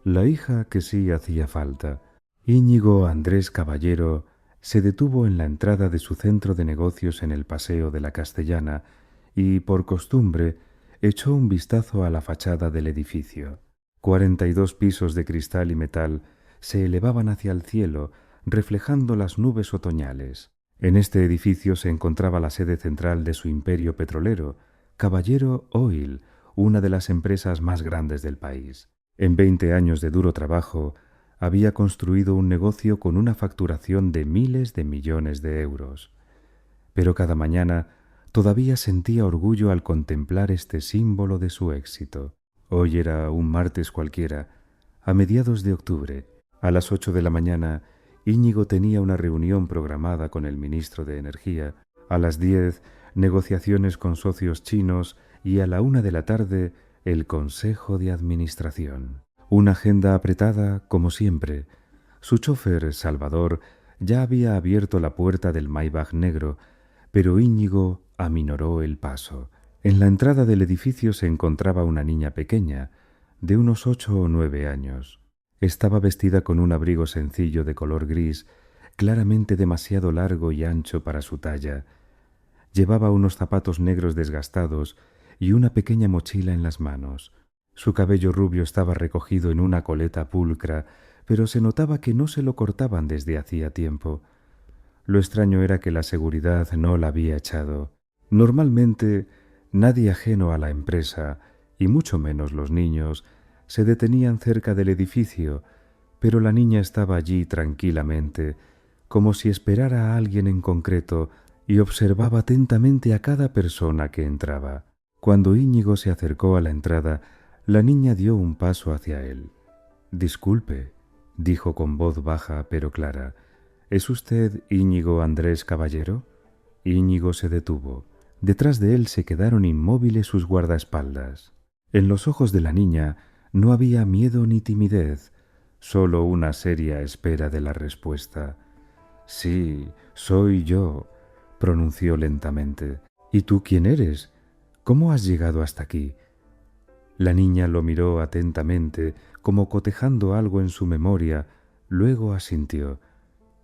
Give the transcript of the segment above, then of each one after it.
La hija que sí hacía falta. Íñigo Andrés Caballero se detuvo en la entrada de su centro de negocios en el Paseo de la Castellana y, por costumbre, echó un vistazo a la fachada del edificio. 42 pisos de cristal y metal se elevaban hacia el cielo, reflejando las nubes otoñales. En este edificio se encontraba la sede central de su imperio petrolero, Caballero Oil, una de las empresas más grandes del país. En 20 años de duro trabajo, había construido un negocio con una facturación de miles de millones de euros. Pero cada mañana todavía sentía orgullo al contemplar este símbolo de su éxito. Hoy era un martes cualquiera, a mediados de octubre. A las 8 de la mañana, Íñigo tenía una reunión programada con el ministro de Energía. A las 10, negociaciones con socios chinos y a la 1 de la tarde, el Consejo de Administración. Una agenda apretada, como siempre. Su chofer, Salvador, ya había abierto la puerta del Maybach negro, pero Íñigo aminoró el paso. En la entrada del edificio se encontraba una niña pequeña, de unos 8 o 9 años. Estaba vestida con un abrigo sencillo de color gris, claramente demasiado largo y ancho para su talla. Llevaba unos zapatos negros desgastados y una pequeña mochila en las manos. Su cabello rubio estaba recogido en una coleta pulcra, pero se notaba que no se lo cortaban desde hacía tiempo. Lo extraño era que la seguridad no la había echado. Normalmente, nadie ajeno a la empresa, y mucho menos los niños, se detenían cerca del edificio, pero la niña estaba allí tranquilamente, como si esperara a alguien en concreto, y observaba atentamente a cada persona que entraba. Cuando Íñigo se acercó a la entrada, la niña dio un paso hacia él. «Disculpe», dijo con voz baja pero clara, «¿es usted Íñigo Andrés Caballero?» Íñigo se detuvo. Detrás de él se quedaron inmóviles sus guardaespaldas. En los ojos de la niña no había miedo ni timidez, solo una seria espera de la respuesta. «Sí, soy yo», pronunció lentamente. «¿Y tú quién eres? ¿Cómo has llegado hasta aquí?» La niña lo miró atentamente, como cotejando algo en su memoria, luego asintió.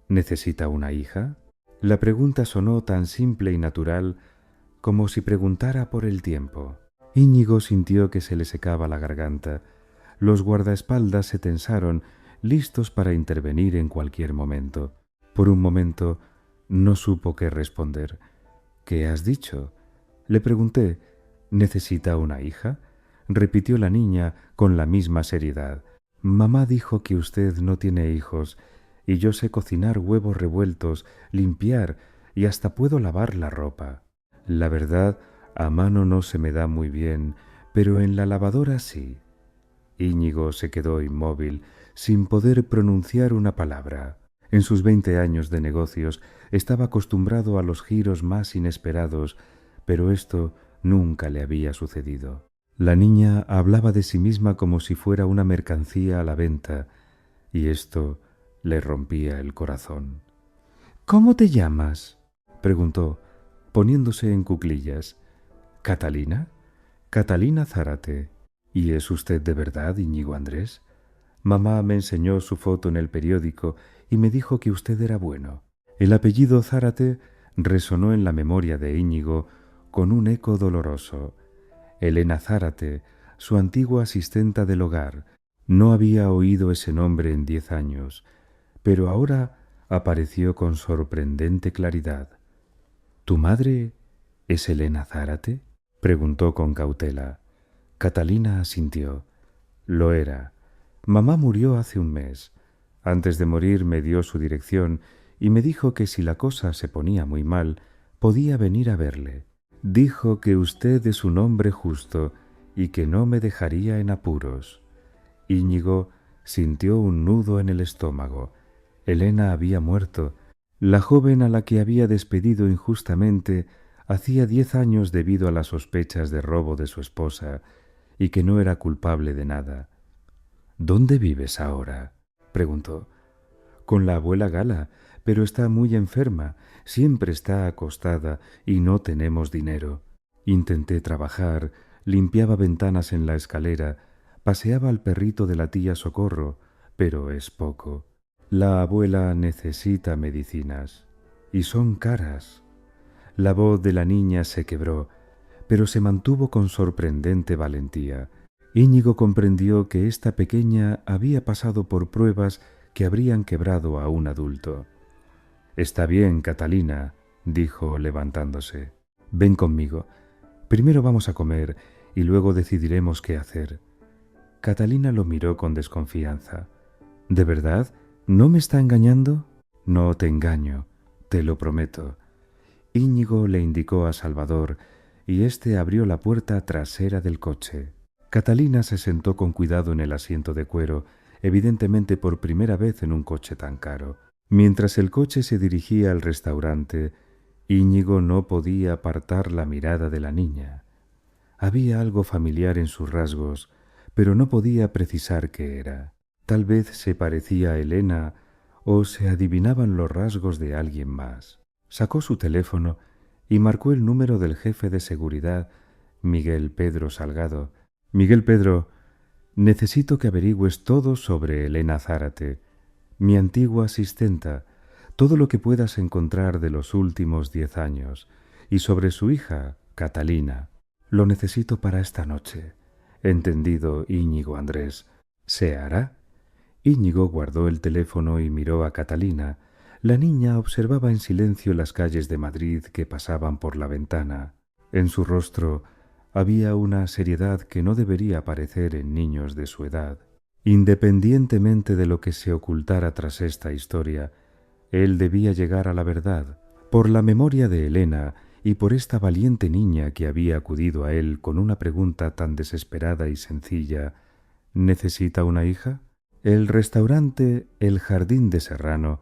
«¿Necesita una hija?» La pregunta sonó tan simple y natural como si preguntara por el tiempo. Íñigo sintió que se le secaba la garganta. Los guardaespaldas se tensaron, listos para intervenir en cualquier momento. Por un momento no supo qué responder. «¿Qué has dicho?» Le pregunté. «¿Necesita una hija?» Repitió la niña con la misma seriedad. «Mamá dijo que usted no tiene hijos, y yo sé cocinar huevos revueltos, limpiar y hasta puedo lavar la ropa. La verdad, a mano no se me da muy bien, pero en la lavadora sí». Íñigo se quedó inmóvil, sin poder pronunciar una palabra. En sus 20 años de negocios estaba acostumbrado a los giros más inesperados, pero esto nunca le había sucedido. La niña hablaba de sí misma como si fuera una mercancía a la venta, y esto le rompía el corazón. «¿Cómo te llamas?», preguntó, poniéndose en cuclillas. «¿Catalina?» «Catalina Zárate». «¿Y es usted de verdad Íñigo Andrés?» «Mamá me enseñó su foto en el periódico y me dijo que usted era bueno». El apellido Zárate resonó en la memoria de Íñigo con un eco doloroso. Elena Zárate, su antigua asistenta del hogar. No había oído ese nombre en 10 años, pero ahora apareció con sorprendente claridad. «¿Tu madre es Elena Zárate?», preguntó con cautela. Catalina asintió. «Lo era. Mamá murió hace un mes. Antes de morir me dio su dirección y me dijo que si la cosa se ponía muy mal, podía venir a verle. Dijo que usted es un hombre justo y que no me dejaría en apuros». Íñigo sintió un nudo en el estómago. Elena había muerto. La joven a la que había despedido injustamente hacía 10 años debido a las sospechas de robo de su esposa y que no era culpable de nada. «¿Dónde vives ahora?», preguntó. «Con la abuela Gala, pero está muy enferma, siempre está acostada y no tenemos dinero. Intenté trabajar, limpiaba ventanas en la escalera, paseaba al perrito de la tía Socorro, pero es poco. La abuela necesita medicinas, y son caras. La voz de la niña se quebró, pero se mantuvo con sorprendente valentía. Íñigo comprendió que esta pequeña había pasado por pruebas que habrían quebrado a un adulto. «Está bien, Catalina», dijo levantándose. «Ven conmigo. Primero vamos a comer y luego decidiremos qué hacer». Catalina lo miró con desconfianza. «¿De verdad? ¿No me está engañando?» «No te engaño, te lo prometo». Íñigo le indicó a Salvador y éste abrió la puerta trasera del coche. Catalina se sentó con cuidado en el asiento de cuero, evidentemente por primera vez en un coche tan caro. Mientras el coche se dirigía al restaurante, Íñigo no podía apartar la mirada de la niña. Había algo familiar en sus rasgos, pero no podía precisar qué era. Tal vez se parecía a Elena o se adivinaban los rasgos de alguien más. Sacó su teléfono y marcó el número del jefe de seguridad, Miguel Pedro Salgado. «Miguel Pedro, necesito que averigües todo sobre Elena Zárate, mi antigua asistenta, todo lo que puedas encontrar de los últimos 10 años, y sobre su hija, Catalina. Lo necesito para esta noche». «Entendido, Íñigo Andrés. ¿Se hará?» Íñigo guardó el teléfono y miró a Catalina. La niña observaba en silencio las calles de Madrid que pasaban por la ventana. En su rostro había una seriedad que no debería aparecer en niños de su edad. Independientemente de lo que se ocultara tras esta historia, él debía llegar a la verdad. Por la memoria de Elena y por esta valiente niña que había acudido a él con una pregunta tan desesperada y sencilla, ¿necesita una hija? El restaurante El Jardín de Serrano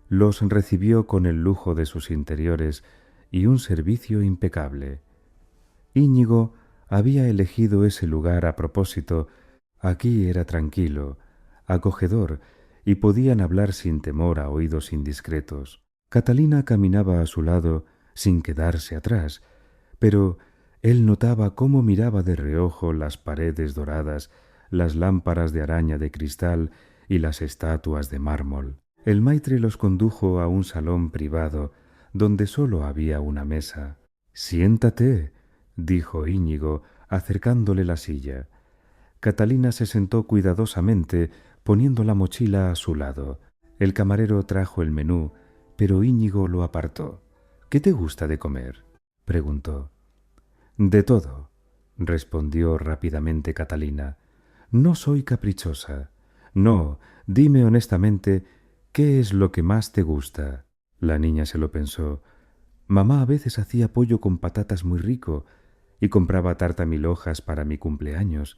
los recibió con el lujo de sus interiores y un servicio impecable. Íñigo había elegido ese lugar a propósito. Aquí era tranquilo, acogedor, y podían hablar sin temor a oídos indiscretos. Catalina caminaba a su lado sin quedarse atrás, pero él notaba cómo miraba de reojo las paredes doradas, las lámparas de araña de cristal y las estatuas de mármol. El maitre los condujo a un salón privado, donde sólo había una mesa. «Siéntate», dijo Íñigo, acercándole la silla. Catalina se sentó cuidadosamente, poniendo la mochila a su lado. El camarero trajo el menú, pero Íñigo lo apartó. «¿Qué te gusta de comer?», preguntó. «De todo», respondió rápidamente Catalina. «No soy caprichosa. No, dime honestamente, ¿qué es lo que más te gusta?». La niña se lo pensó. «Mamá a veces hacía pollo con patatas muy rico y compraba tarta 1000 hojas para mi cumpleaños,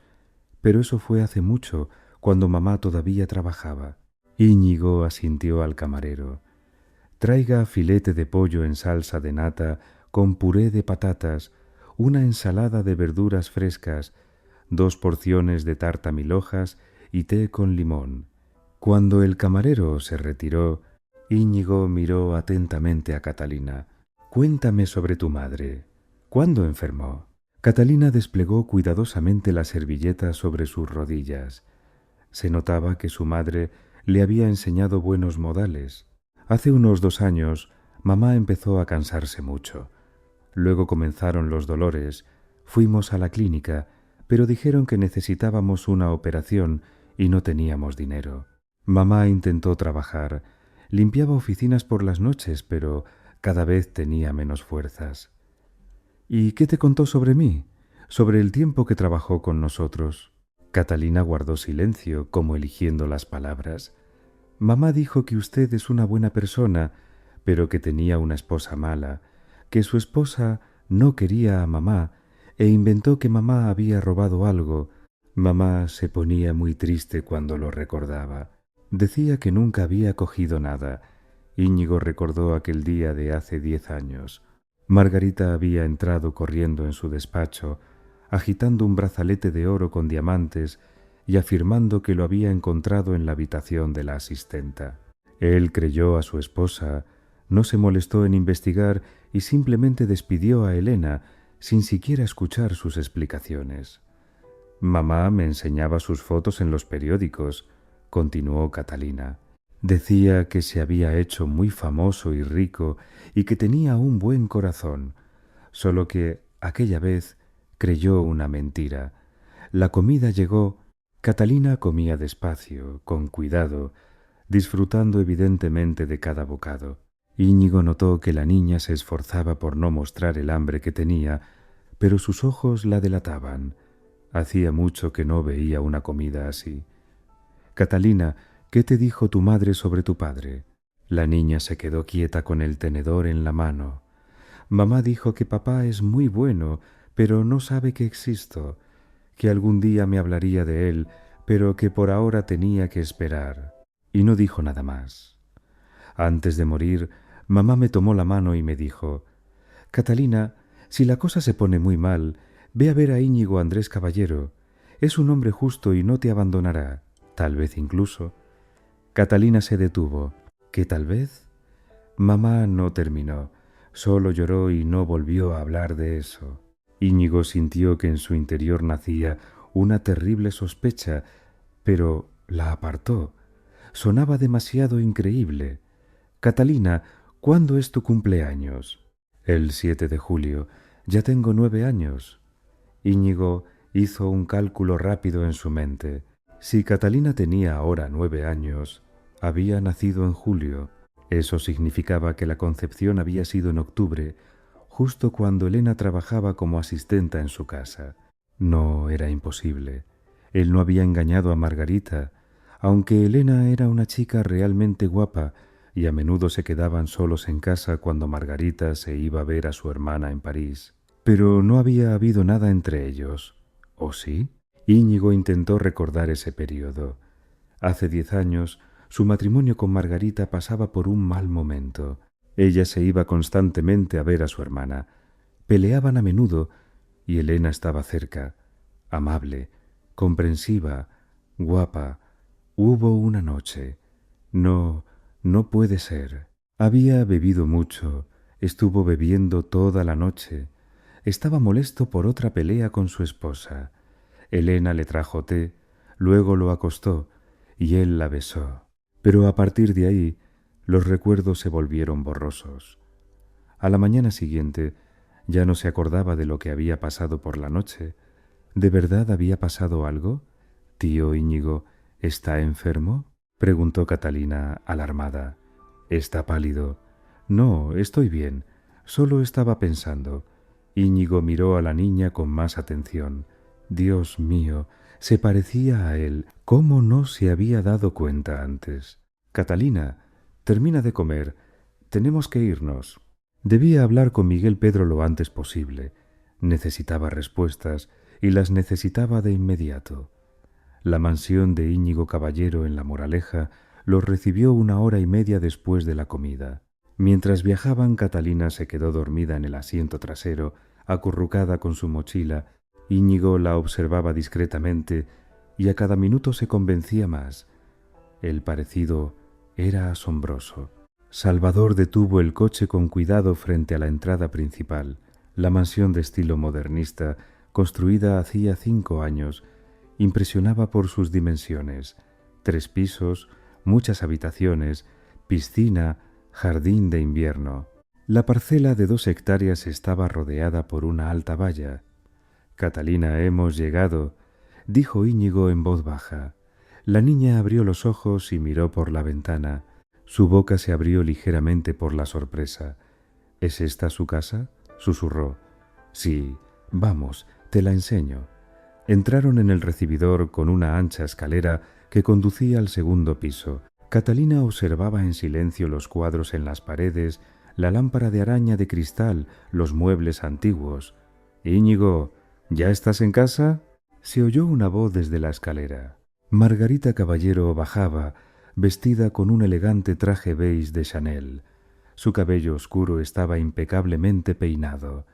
pero eso fue hace mucho, cuando mamá todavía trabajaba». Íñigo asintió al camarero. «Traiga filete de pollo en salsa de nata con puré de patatas, una ensalada de verduras frescas, 2 porciones de tarta 1000 hojas y té con limón». Cuando el camarero se retiró, Íñigo miró atentamente a Catalina. «Cuéntame sobre tu madre. ¿Cuándo enfermó?». Catalina desplegó cuidadosamente la servilleta sobre sus rodillas. Se notaba que su madre le había enseñado buenos modales. Hace unos 2 años, mamá empezó a cansarse mucho. Luego comenzaron los dolores. Fuimos a la clínica, pero dijeron que necesitábamos una operación y no teníamos dinero. Mamá intentó trabajar. Limpiaba oficinas por las noches, pero cada vez tenía menos fuerzas. «¿Y qué te contó sobre mí? Sobre el tiempo que trabajó con nosotros». Catalina guardó silencio, como eligiendo las palabras. «Mamá dijo que usted es una buena persona, pero que tenía una esposa mala, que su esposa no quería a mamá e inventó que mamá había robado algo. Mamá se ponía muy triste cuando lo recordaba. Decía que nunca había cogido nada». Íñigo recordó aquel día de hace 10 años. Margarita había entrado corriendo en su despacho, agitando un brazalete de oro con diamantes y afirmando que lo había encontrado en la habitación de la asistenta. Él creyó a su esposa, no se molestó en investigar y simplemente despidió a Elena sin siquiera escuchar sus explicaciones. Mamá me enseñaba sus fotos en los periódicos, continuó Catalina. Decía que se había hecho muy famoso y rico y que tenía un buen corazón, solo que aquella vez creyó una mentira. La comida llegó. Catalina comía despacio, con cuidado, disfrutando evidentemente de cada bocado. Íñigo notó que la niña se esforzaba por no mostrar el hambre que tenía, pero sus ojos la delataban. Hacía mucho que no veía una comida así. Catalina, ¿qué te dijo tu madre sobre tu padre? La niña se quedó quieta con el tenedor en la mano. Mamá dijo que papá es muy bueno, pero no sabe que existo, que algún día me hablaría de él, pero que por ahora tenía que esperar. Y no dijo nada más. Antes de morir, mamá me tomó la mano y me dijo: Catalina, si la cosa se pone muy mal, ve a ver a Íñigo Andrés Caballero. Es un hombre justo y no te abandonará, tal vez incluso. Catalina se detuvo. ¿Qué tal vez? Mamá no terminó, solo lloró y no volvió a hablar de eso. Íñigo sintió que en su interior nacía una terrible sospecha, pero la apartó. Sonaba demasiado increíble. Catalina, ¿cuándo es tu cumpleaños? El 7 de julio. Ya tengo 9 años. Íñigo hizo un cálculo rápido en su mente. Si Catalina tenía ahora 9 años, había nacido en julio. Eso significaba que la concepción había sido en octubre, justo cuando Elena trabajaba como asistenta en su casa. No era imposible. Él no había engañado a Margarita, aunque Elena era una chica realmente guapa y a menudo se quedaban solos en casa cuando Margarita se iba a ver a su hermana en París. Pero no había habido nada entre ellos. ¿O sí? Íñigo intentó recordar ese periodo. Hace 10 años, su matrimonio con Margarita pasaba por un mal momento. Ella se iba constantemente a ver a su hermana. Peleaban a menudo y Elena estaba cerca, amable, comprensiva, guapa. Hubo una noche. No, no puede ser. Había bebido mucho, estuvo bebiendo toda la noche. Estaba molesto por otra pelea con su esposa. Elena le trajo té, luego lo acostó y él la besó. Pero a partir de ahí, los recuerdos se volvieron borrosos. A la mañana siguiente, ya no se acordaba de lo que había pasado por la noche. ¿De verdad había pasado algo? ¿Tío Íñigo está enfermo?, preguntó Catalina, alarmada. Está pálido. No, estoy bien. Solo estaba pensando. Íñigo miró a la niña con más atención. Dios mío, se parecía a él. ¿Cómo no se había dado cuenta antes? Catalina, termina de comer. Tenemos que irnos. Debía hablar con Miguel Pedro lo antes posible. Necesitaba respuestas y las necesitaba de inmediato. La mansión de Íñigo Caballero en La Moraleja los recibió 1 hora y media después de la comida. Mientras viajaban, Catalina se quedó dormida en el asiento trasero, acurrucada con su mochila. Íñigo la observaba discretamente y a cada minuto se convencía más. El parecido era asombroso. Salvador detuvo el coche con cuidado frente a la entrada principal. La mansión de estilo modernista, construida hacía 5 años, impresionaba por sus dimensiones: 3 pisos, muchas habitaciones, piscina, jardín de invierno. La parcela de 2 hectáreas estaba rodeada por una alta valla. Catalina, hemos llegado, dijo Íñigo en voz baja. La niña abrió los ojos y miró por la ventana. Su boca se abrió ligeramente por la sorpresa. ¿Es esta su casa?, susurró. Sí, vamos, te la enseño. Entraron en el recibidor con una ancha escalera que conducía al segundo piso. Catalina observaba en silencio los cuadros en las paredes, la lámpara de araña de cristal, los muebles antiguos. «Íñigo, ¿ya estás en casa?», se oyó una voz desde la escalera. Margarita Caballero bajaba, vestida con un elegante traje beige de Chanel. Su cabello oscuro estaba impecablemente peinado,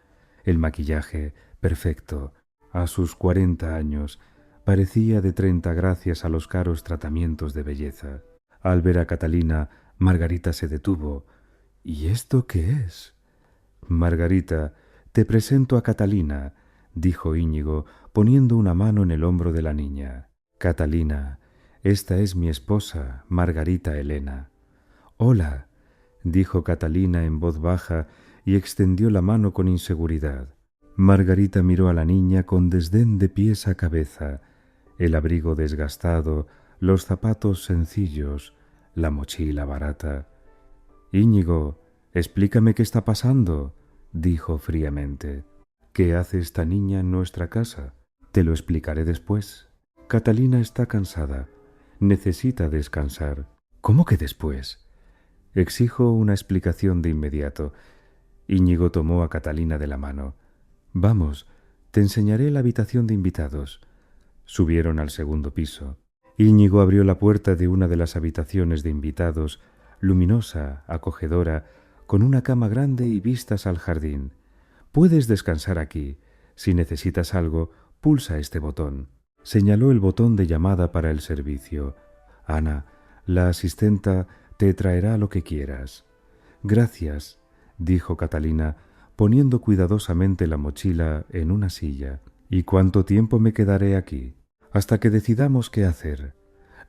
el maquillaje perfecto. A sus 40 años parecía de 30 gracias a los caros tratamientos de belleza. Al ver a Catalina, Margarita se detuvo. «¿Y esto qué es?». «Margarita, te presento a Catalina. dijo Íñigo, poniendo una mano en el hombro de la niña. Catalina, esta es mi esposa, Margarita Elena. Hola, dijo Catalina en voz baja y extendió la mano con inseguridad. Margarita miró a la niña con desdén de pies a cabeza, el abrigo desgastado, los zapatos sencillos, la mochila barata. Íñigo, explícame qué está pasando, dijo fríamente. ¿Qué hace esta niña en nuestra casa? Te lo explicaré después. Catalina está cansada. Necesita descansar. ¿Cómo que después? Exijo una explicación de inmediato. Íñigo tomó a Catalina de la mano. Vamos, te enseñaré la habitación de invitados. Subieron al segundo piso. Íñigo abrió la puerta de una de las habitaciones de invitados, luminosa, acogedora, con una cama grande y vistas al jardín. Puedes descansar aquí. Si necesitas algo, pulsa este botón. Señaló el botón de llamada para el servicio. Ana, la asistenta, te traerá lo que quieras. Gracias, dijo Catalina, poniendo cuidadosamente la mochila en una silla. ¿Y cuánto tiempo me quedaré aquí? Hasta que decidamos qué hacer.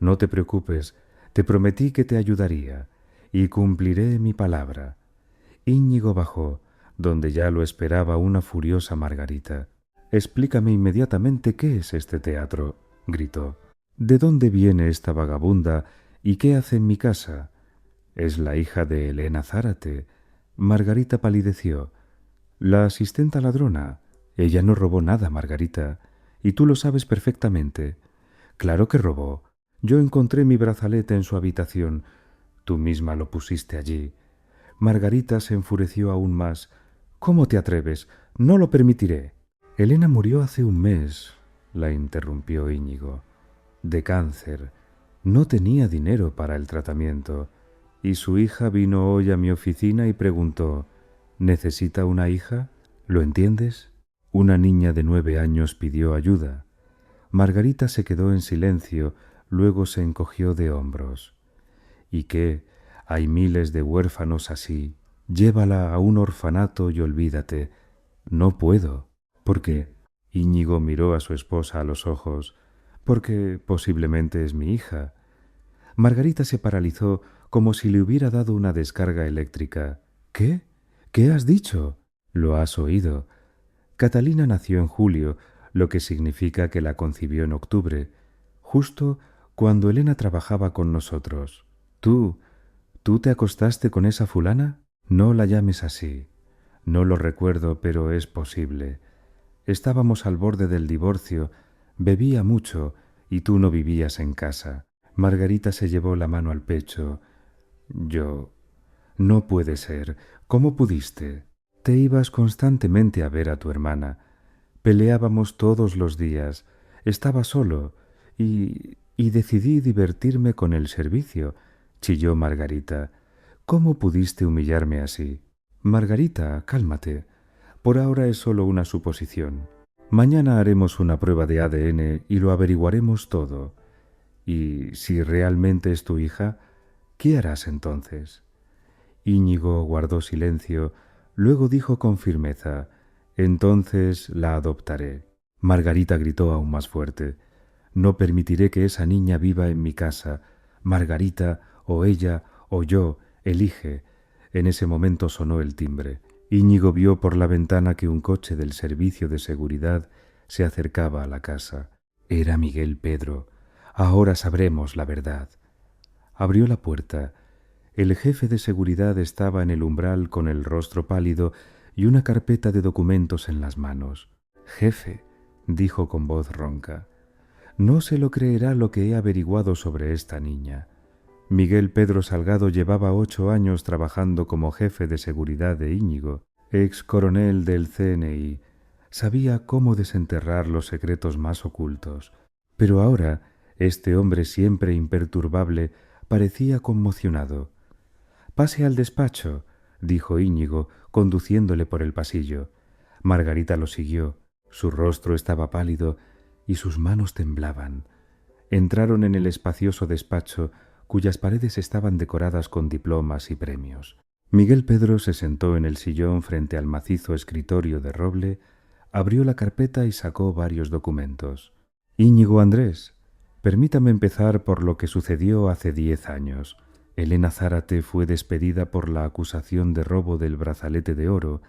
No te preocupes, te prometí que te ayudaría, y cumpliré mi palabra. Íñigo bajó, donde ya lo esperaba una furiosa Margarita. Explícame inmediatamente qué es este teatro, gritó. ¿De dónde viene esta vagabunda y qué hace en mi casa? Es la hija de Elena Zárate. Margarita palideció. La asistenta ladrona. Ella no robó nada, Margarita, y tú lo sabes perfectamente. Claro que robó. Yo encontré mi brazalete en su habitación. Tú misma lo pusiste allí. Margarita se enfureció aún más. ¿Cómo te atreves? No lo permitiré. Elena murió hace un mes, la interrumpió Íñigo. De cáncer. No tenía dinero para el tratamiento. Y su hija vino hoy a mi oficina y preguntó, ¿necesita una hija? ¿Lo entiendes? Una niña de 9 años pidió ayuda. Margarita se quedó en silencio, luego se encogió de hombros. ¿Y qué? Hay miles de huérfanos así. Llévala a un orfanato y olvídate. No puedo. ¿Por qué? Íñigo miró a su esposa a los ojos. Porque posiblemente es mi hija. Margarita se paralizó como si le hubiera dado una descarga eléctrica. ¿Qué? ¿Qué has dicho? Lo has oído. Catalina nació en julio, lo que significa que la concibió en octubre, justo cuando Elena trabajaba con nosotros. ¿Tú te acostaste con esa fulana? No la llames así. No lo recuerdo, pero es posible. Estábamos al borde del divorcio, bebía mucho y tú no vivías en casa. Margarita se llevó la mano al pecho. Yo... No puede ser. ¿Cómo pudiste? Te ibas constantemente a ver a tu hermana. Peleábamos todos los días. Estaba solo y decidí divertirme con el servicio, chilló Margarita. ¿Cómo pudiste humillarme así? Margarita, cálmate. Por ahora es solo una suposición. Mañana haremos una prueba de ADN y lo averiguaremos todo. Y si realmente es tu hija, ¿qué harás entonces? Íñigo guardó silencio, luego dijo con firmeza, entonces la adoptaré. Margarita gritó aún más fuerte, no permitiré que esa niña viva en mi casa. Margarita, o ella, o yo, elige. En ese momento sonó el timbre. Íñigo vio por la ventana que un coche del servicio de seguridad se acercaba a la casa. Era Miguel Pedro. Ahora sabremos la verdad. Abrió la puerta. El jefe de seguridad estaba en el umbral con el rostro pálido y una carpeta de documentos en las manos. «Jefe», dijo con voz ronca, «no se lo creerá lo que he averiguado sobre esta niña. Miguel Pedro Salgado llevaba 8 años trabajando como jefe de seguridad de Íñigo, ex coronel del CNI. Sabía cómo desenterrar los secretos más ocultos. Pero ahora, este hombre siempre imperturbable parecía conmocionado. «Pase al despacho», dijo Íñigo, conduciéndole por el pasillo. Margarita lo siguió. Su rostro estaba pálido y sus manos temblaban. Entraron en el espacioso despacho, cuyas paredes estaban decoradas con diplomas y premios. Miguel Pedro se sentó en el sillón frente al macizo escritorio de roble, Abrió la carpeta y sacó varios documentos. Íñigo Andrés, permítame empezar por lo que sucedió hace 10 años. Elena Zárate fue despedida por la acusación de robo del brazalete de oro,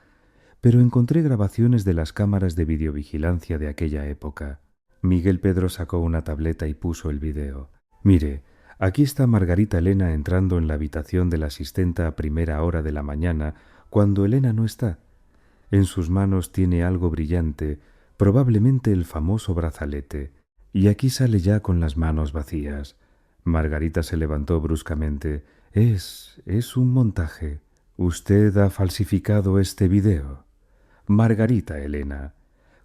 pero encontré grabaciones de las cámaras de videovigilancia de aquella época. Miguel Pedro sacó una tableta y puso el video. Mire, aquí está Margarita Elena entrando en la habitación de la asistenta a primera hora de la mañana, cuando Elena no está. En sus manos tiene algo brillante, probablemente el famoso brazalete, y aquí sale ya con las manos vacías. Margarita se levantó bruscamente. Es un montaje. Usted ha falsificado este video. Margarita Elena,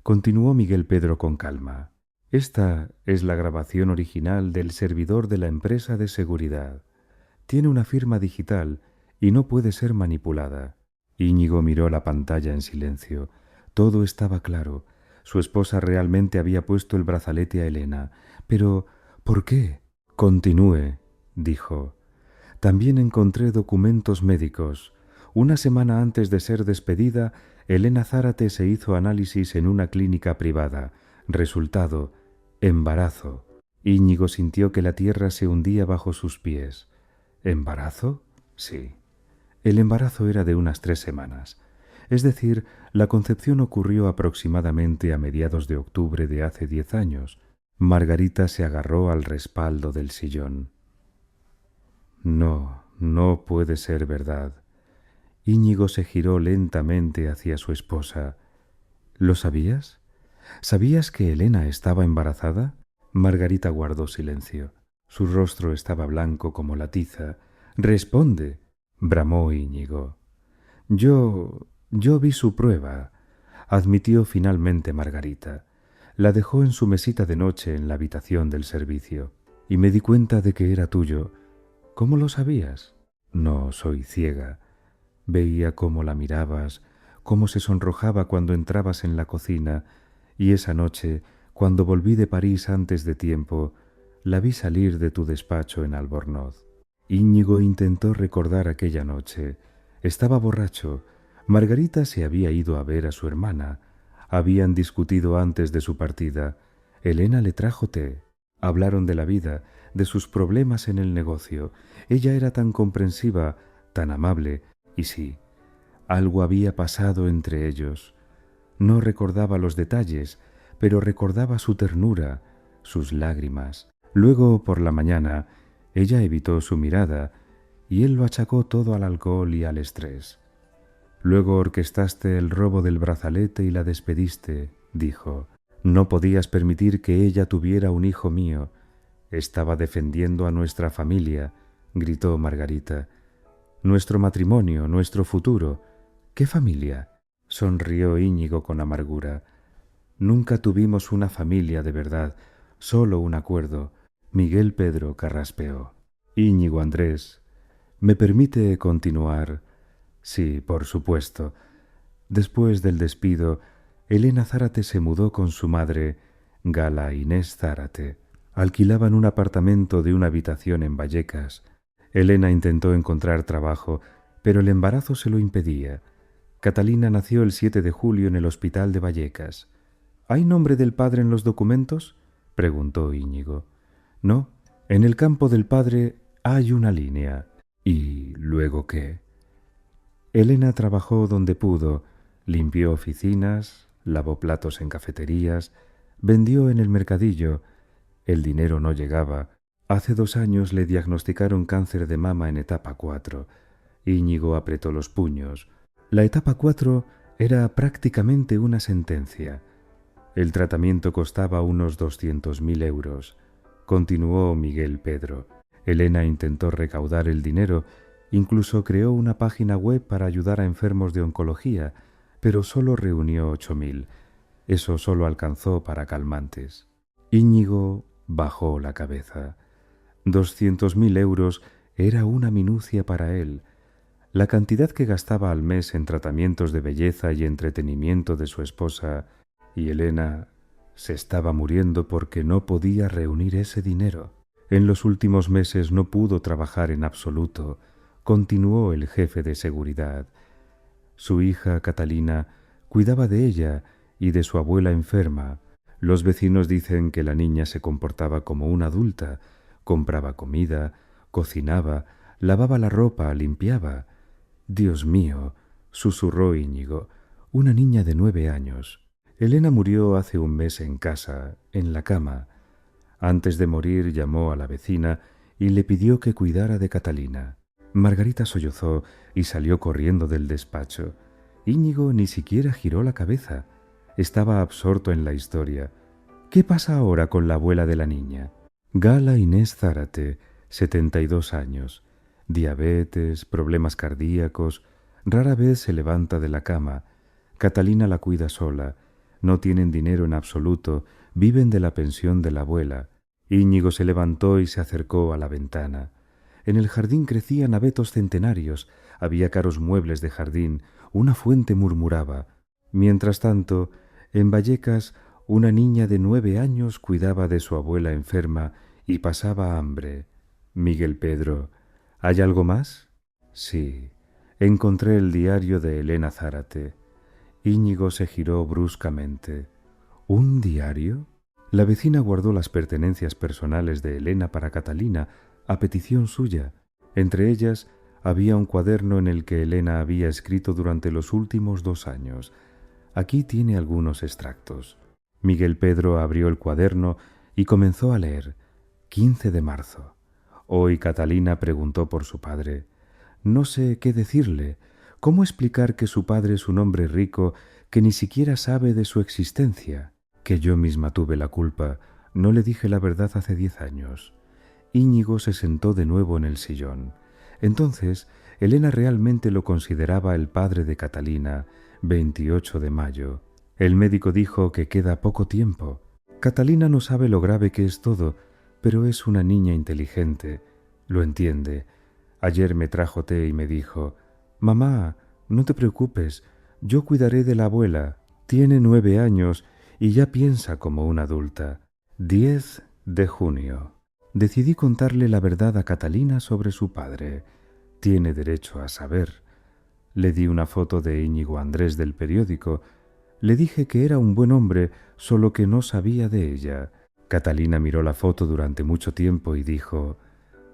continuó Miguel Pedro con calma. Esta es la grabación original del servidor de la empresa de seguridad. Tiene una firma digital y no puede ser manipulada. Íñigo miró la pantalla en silencio. Todo estaba claro. Su esposa realmente había puesto el brazalete a Elena. Pero, ¿por qué? Continúe, dijo. También encontré documentos médicos. Una semana antes de ser despedida, Elena Zárate se hizo análisis en una clínica privada. Resultado: embarazo. Íñigo sintió que la tierra se hundía bajo sus pies. ¿Embarazo? Sí. El embarazo era de unas 3 semanas. Es decir, la concepción ocurrió aproximadamente a mediados de octubre de hace 10 años. Margarita se agarró al respaldo del sillón. No, no puede ser verdad. Íñigo se giró lentamente hacia su esposa. ¿Lo sabías? ¿Sabías que Elena estaba embarazada? Margarita guardó silencio. Su rostro estaba blanco como la tiza. —Responde —bramó Íñigo. Yo vi su prueba —admitió finalmente Margarita. La dejó en su mesita de noche en la habitación del servicio. Y me di cuenta de que era tuyo. ¿Cómo lo sabías? No soy ciega. Veía cómo la mirabas, cómo se sonrojaba cuando entrabas en la cocina, y esa noche, cuando volví de París antes de tiempo, la vi salir de tu despacho en Albornoz. Íñigo intentó recordar aquella noche. Estaba borracho. Margarita se había ido a ver a su hermana. Habían discutido antes de su partida. Elena le trajo té. Hablaron de la vida, de sus problemas en el negocio. Ella era tan comprensiva, tan amable, y sí, algo había pasado entre ellos. No recordaba los detalles, pero recordaba su ternura, sus lágrimas. Luego, por la mañana, ella evitó su mirada, y él lo achacó todo al alcohol y al estrés. Luego orquestaste el robo del brazalete y la despediste, dijo. No podías permitir que ella tuviera un hijo mío. Estaba defendiendo a nuestra familia, gritó Margarita. Nuestro matrimonio, nuestro futuro. ¿Qué familia? Sonrió Íñigo con amargura. Nunca tuvimos una familia de verdad, solo un acuerdo. Miguel Pedro carraspeó. Íñigo Andrés, ¿me permite continuar? Sí, por supuesto. Después del despido, Elena Zárate se mudó con su madre, Gala Inés Zárate. Alquilaban un apartamento de una habitación en Vallecas. Elena intentó encontrar trabajo, pero el embarazo se lo impedía. Catalina nació el 7 de julio en el hospital de Vallecas. ¿Hay nombre del padre en los documentos? Preguntó Íñigo. No, en el campo del padre hay una línea. ¿Y luego qué? Elena trabajó donde pudo, limpió oficinas, lavó platos en cafeterías, vendió en el mercadillo. El dinero no llegaba. Hace 2 años le diagnosticaron cáncer de mama en etapa 4. Íñigo apretó los puños. La etapa 4 era prácticamente una sentencia. El tratamiento costaba unos 200.000 euros. Continuó Miguel Pedro. Elena intentó recaudar el dinero, incluso creó una página web para ayudar a enfermos de oncología, pero solo reunió 8.000. Eso solo alcanzó para calmantes. Íñigo bajó la cabeza. 200.000 euros era una minucia para él. La cantidad que gastaba al mes en tratamientos de belleza y entretenimiento de su esposa, y Elena se estaba muriendo porque no podía reunir ese dinero. En los últimos meses no pudo trabajar en absoluto, continuó el jefe de seguridad. Su hija Catalina cuidaba de ella y de su abuela enferma. Los vecinos dicen que la niña se comportaba como una adulta, compraba comida, cocinaba, lavaba la ropa, limpiaba. Dios mío, susurró Íñigo, una niña de 9 años. Elena murió hace un mes en casa, en la cama. Antes de morir llamó a la vecina y le pidió que cuidara de Catalina. Margarita sollozó y salió corriendo del despacho. Íñigo ni siquiera giró la cabeza. Estaba absorto en la historia. ¿Qué pasa ahora con la abuela de la niña? Gala Inés Zárate, 72 años. Diabetes, problemas cardíacos. Rara vez se levanta de la cama. Catalina la cuida sola. No tienen dinero en absoluto. Viven de la pensión de la abuela. Íñigo se levantó y se acercó a la ventana. En el jardín crecían abetos centenarios, había caros muebles de jardín, una fuente murmuraba. Mientras tanto, en Vallecas, una niña de 9 años cuidaba de su abuela enferma y pasaba hambre. Miguel Pedro, ¿hay algo más? Sí, encontré el diario de Elena Zárate. Íñigo se giró bruscamente. ¿Un diario? La vecina guardó las pertenencias personales de Elena para Catalina, a petición suya. Entre ellas había un cuaderno en el que Elena había escrito durante los últimos 2 años. Aquí tiene algunos extractos. Miguel Pedro abrió el cuaderno y comenzó a leer. 15 de marzo. Hoy Catalina preguntó por su padre. No sé qué decirle. ¿Cómo explicar que su padre es un hombre rico que ni siquiera sabe de su existencia? Que yo misma tuve la culpa. No le dije la verdad hace 10 años. Íñigo se sentó de nuevo en el sillón. Entonces, Elena realmente lo consideraba el padre de Catalina. 28 de mayo. El médico dijo que queda poco tiempo. Catalina no sabe lo grave que es todo, pero es una niña inteligente. Lo entiende. Ayer me trajo té y me dijo: «Mamá, no te preocupes, yo cuidaré de la abuela. Tiene 9 años y ya piensa como una adulta». 10 de junio. Decidí contarle la verdad a Catalina sobre su padre. Tiene derecho a saber. Le di una foto de Íñigo Andrés del periódico. Le dije que era un buen hombre, solo que no sabía de ella. Catalina miró la foto durante mucho tiempo y dijo: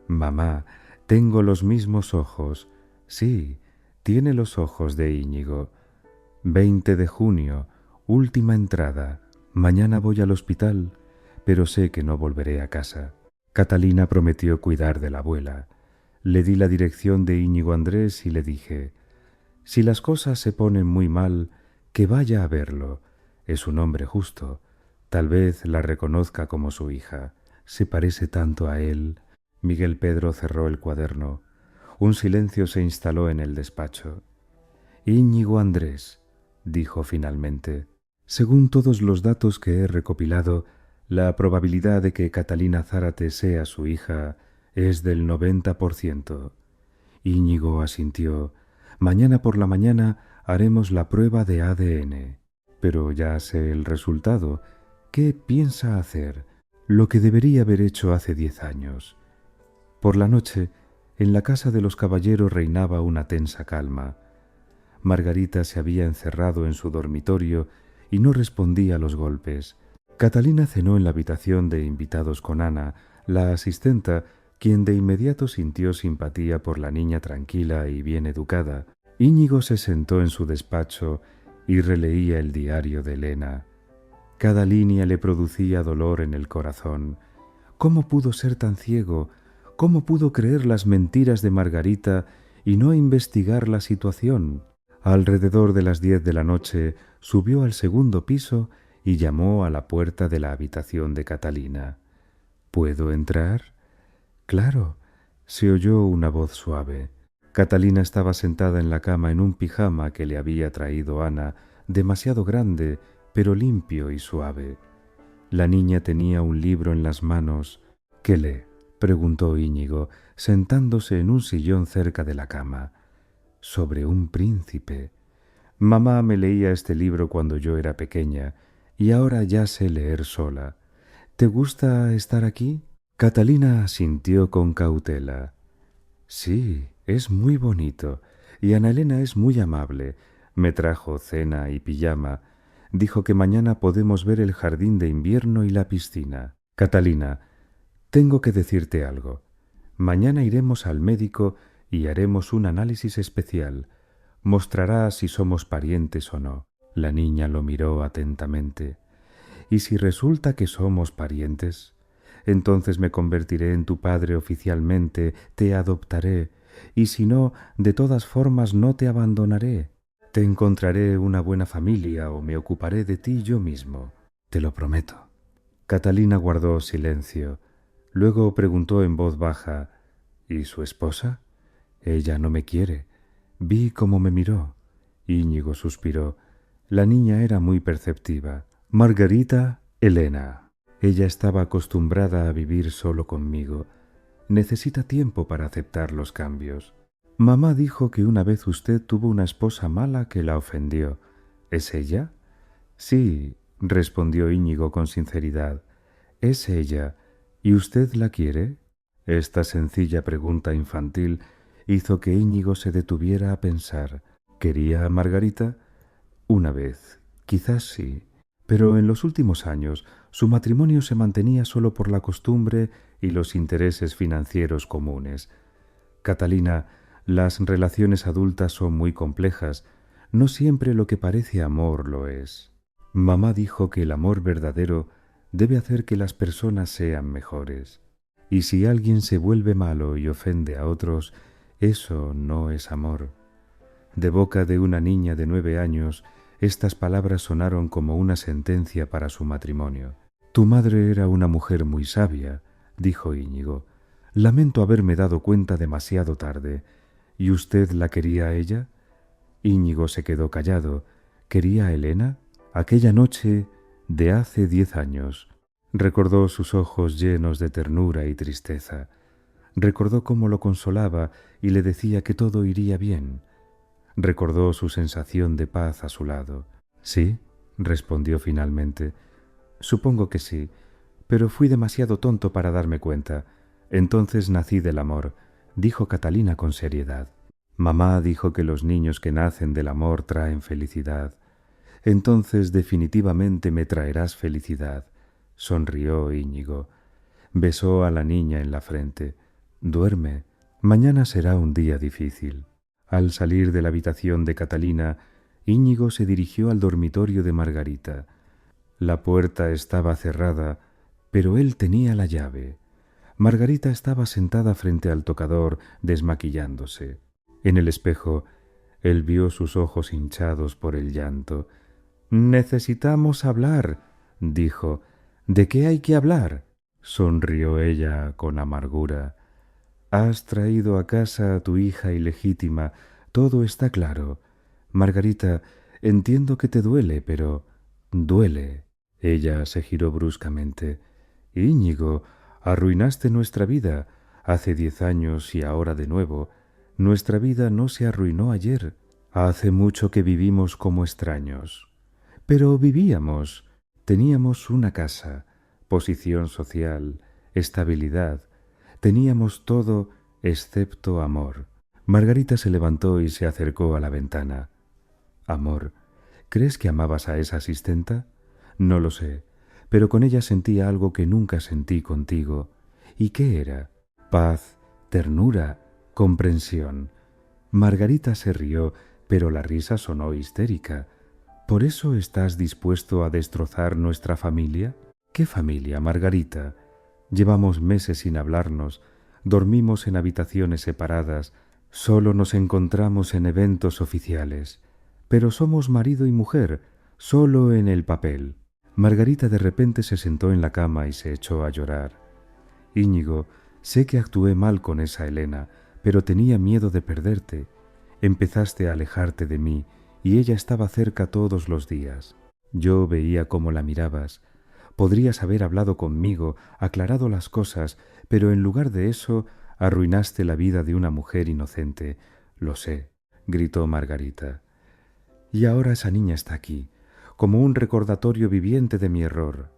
«Mamá, tengo los mismos ojos». Sí, tiene los ojos de Íñigo. 20 de junio, última entrada. Mañana voy al hospital, pero sé que no volveré a casa. Catalina prometió cuidar de la abuela. Le di la dirección de Íñigo Andrés y le dije: «Si las cosas se ponen muy mal, que vaya a verlo. Es un hombre justo. Tal vez la reconozca como su hija. Se parece tanto a él». Miguel Pedro cerró el cuaderno. Un silencio se instaló en el despacho. «Íñigo Andrés», dijo finalmente, «según todos los datos que he recopilado, la probabilidad de que Catalina Zárate sea su hija es del 90%. Íñigo asintió. «Mañana por la mañana haremos la prueba de ADN. Pero ya sé el resultado. ¿Qué piensa hacer? Lo que debería haber hecho hace 10 años». Por la noche, en la casa de los caballeros reinaba una tensa calma. Margarita se había encerrado en su dormitorio y no respondía a los golpes. Catalina cenó en la habitación de invitados con Ana, la asistenta, quien de inmediato sintió simpatía por la niña tranquila y bien educada. Íñigo se sentó en su despacho y releía el diario de Elena. Cada línea le producía dolor en el corazón. ¿Cómo pudo ser tan ciego? ¿Cómo pudo creer las mentiras de Margarita y no investigar la situación? Alrededor de las 10 de la noche subió al segundo piso y llamó a la puerta de la habitación de Catalina. «¿Puedo entrar?» «Claro», se oyó una voz suave. Catalina estaba sentada en la cama en un pijama que le había traído Ana, demasiado grande, pero limpio y suave. La niña tenía un libro en las manos. «¿Qué lee?», preguntó Íñigo, sentándose en un sillón cerca de la cama. «Sobre un príncipe. Mamá me leía este libro cuando yo era pequeña, y ahora ya sé leer sola. ¿Te gusta estar aquí?» Catalina asintió con cautela. «Sí, es muy bonito, y Ana Elena es muy amable. Me trajo cena y pijama. Dijo que mañana podemos ver el jardín de invierno y la piscina. Catalina, tengo que decirte algo. Mañana iremos al médico y haremos un análisis especial. Mostrará si somos parientes o no. La niña lo miró atentamente. ¿Y si resulta que somos parientes? Entonces me convertiré en tu padre oficialmente, te adoptaré, y si no, de todas formas no te abandonaré. Te encontraré una buena familia o me ocuparé de ti yo mismo. Te lo prometo. Catalina guardó silencio. Luego preguntó en voz baja, ¿y su esposa? Ella no me quiere. Vi cómo me miró. Íñigo suspiró. La niña era muy perceptiva. Margarita Elena. Ella estaba acostumbrada a vivir solo conmigo. Necesita tiempo para aceptar los cambios. Mamá dijo que una vez usted tuvo una esposa mala que la ofendió. ¿Es ella? Sí, respondió Íñigo con sinceridad. Es ella. ¿Y usted la quiere? Esta sencilla pregunta infantil hizo que Íñigo se detuviera a pensar. ¿Quería a Margarita? Una vez, quizás sí, pero en los últimos años su matrimonio se mantenía solo por la costumbre y los intereses financieros comunes. Catalina, las relaciones adultas son muy complejas. No siempre lo que parece amor lo es. Mamá dijo que el amor verdadero debe hacer que las personas sean mejores. Y si alguien se vuelve malo y ofende a otros, eso no es amor. De boca de una niña de 9 años, estas palabras sonaron como una sentencia para su matrimonio. Tu madre era una mujer muy sabia, dijo Íñigo. Lamento haberme dado cuenta demasiado tarde. ¿Y usted la quería a ella? Íñigo se quedó callado. ¿Quería a Elena? Aquella noche de hace 10 años. Recordó sus ojos llenos de ternura y tristeza. Recordó cómo lo consolaba y le decía que todo iría bien. Recordó su sensación de paz a su lado. Sí, respondió finalmente. Supongo que sí, pero fui demasiado tonto para darme cuenta. Entonces nací del amor, dijo Catalina con seriedad. Mamá dijo que los niños que nacen del amor traen felicidad. Entonces definitivamente me traerás felicidad, sonrió Íñigo. Besó a la niña en la frente. Duerme, mañana será un día difícil. Al salir de la habitación de Catalina, Íñigo se dirigió al dormitorio de Margarita. La puerta estaba cerrada, pero él tenía la llave. Margarita estaba sentada frente al tocador, desmaquillándose. En el espejo, él vio sus ojos hinchados por el llanto. «Necesitamos hablar», dijo. «¿De qué hay que hablar?». Sonrió ella con amargura. «Has traído a casa a tu hija ilegítima, todo está claro. Margarita, entiendo que te duele, pero duele». Ella se giró bruscamente. «Íñigo, arruinaste nuestra vida, hace 10 años y ahora de nuevo. Nuestra vida no se arruinó ayer. Hace mucho que vivimos como extraños. Pero vivíamos. Teníamos una casa, posición social, estabilidad. Teníamos todo excepto amor». Margarita se levantó y se acercó a la ventana. «Amor, ¿crees que amabas a esa asistenta? No lo sé, pero con ella sentía algo que nunca sentí contigo. ¿Y qué era? Paz, ternura, comprensión». Margarita se rió, pero la risa sonó histérica. ¿Por eso estás dispuesto a destrozar nuestra familia? ¿Qué familia, Margarita? Llevamos meses sin hablarnos, dormimos en habitaciones separadas, solo nos encontramos en eventos oficiales. Pero somos marido y mujer, solo en el papel. Margarita de repente se sentó en la cama y se echó a llorar. Íñigo, sé que actué mal con esa Elena, pero tenía miedo de perderte. Empezaste a alejarte de mí y ella estaba cerca todos los días. Yo veía cómo la mirabas. Podrías haber hablado conmigo, aclarado las cosas, pero en lugar de eso arruinaste la vida de una mujer inocente. Lo sé, gritó Margarita. Y ahora esa niña está aquí, como un recordatorio viviente de mi error.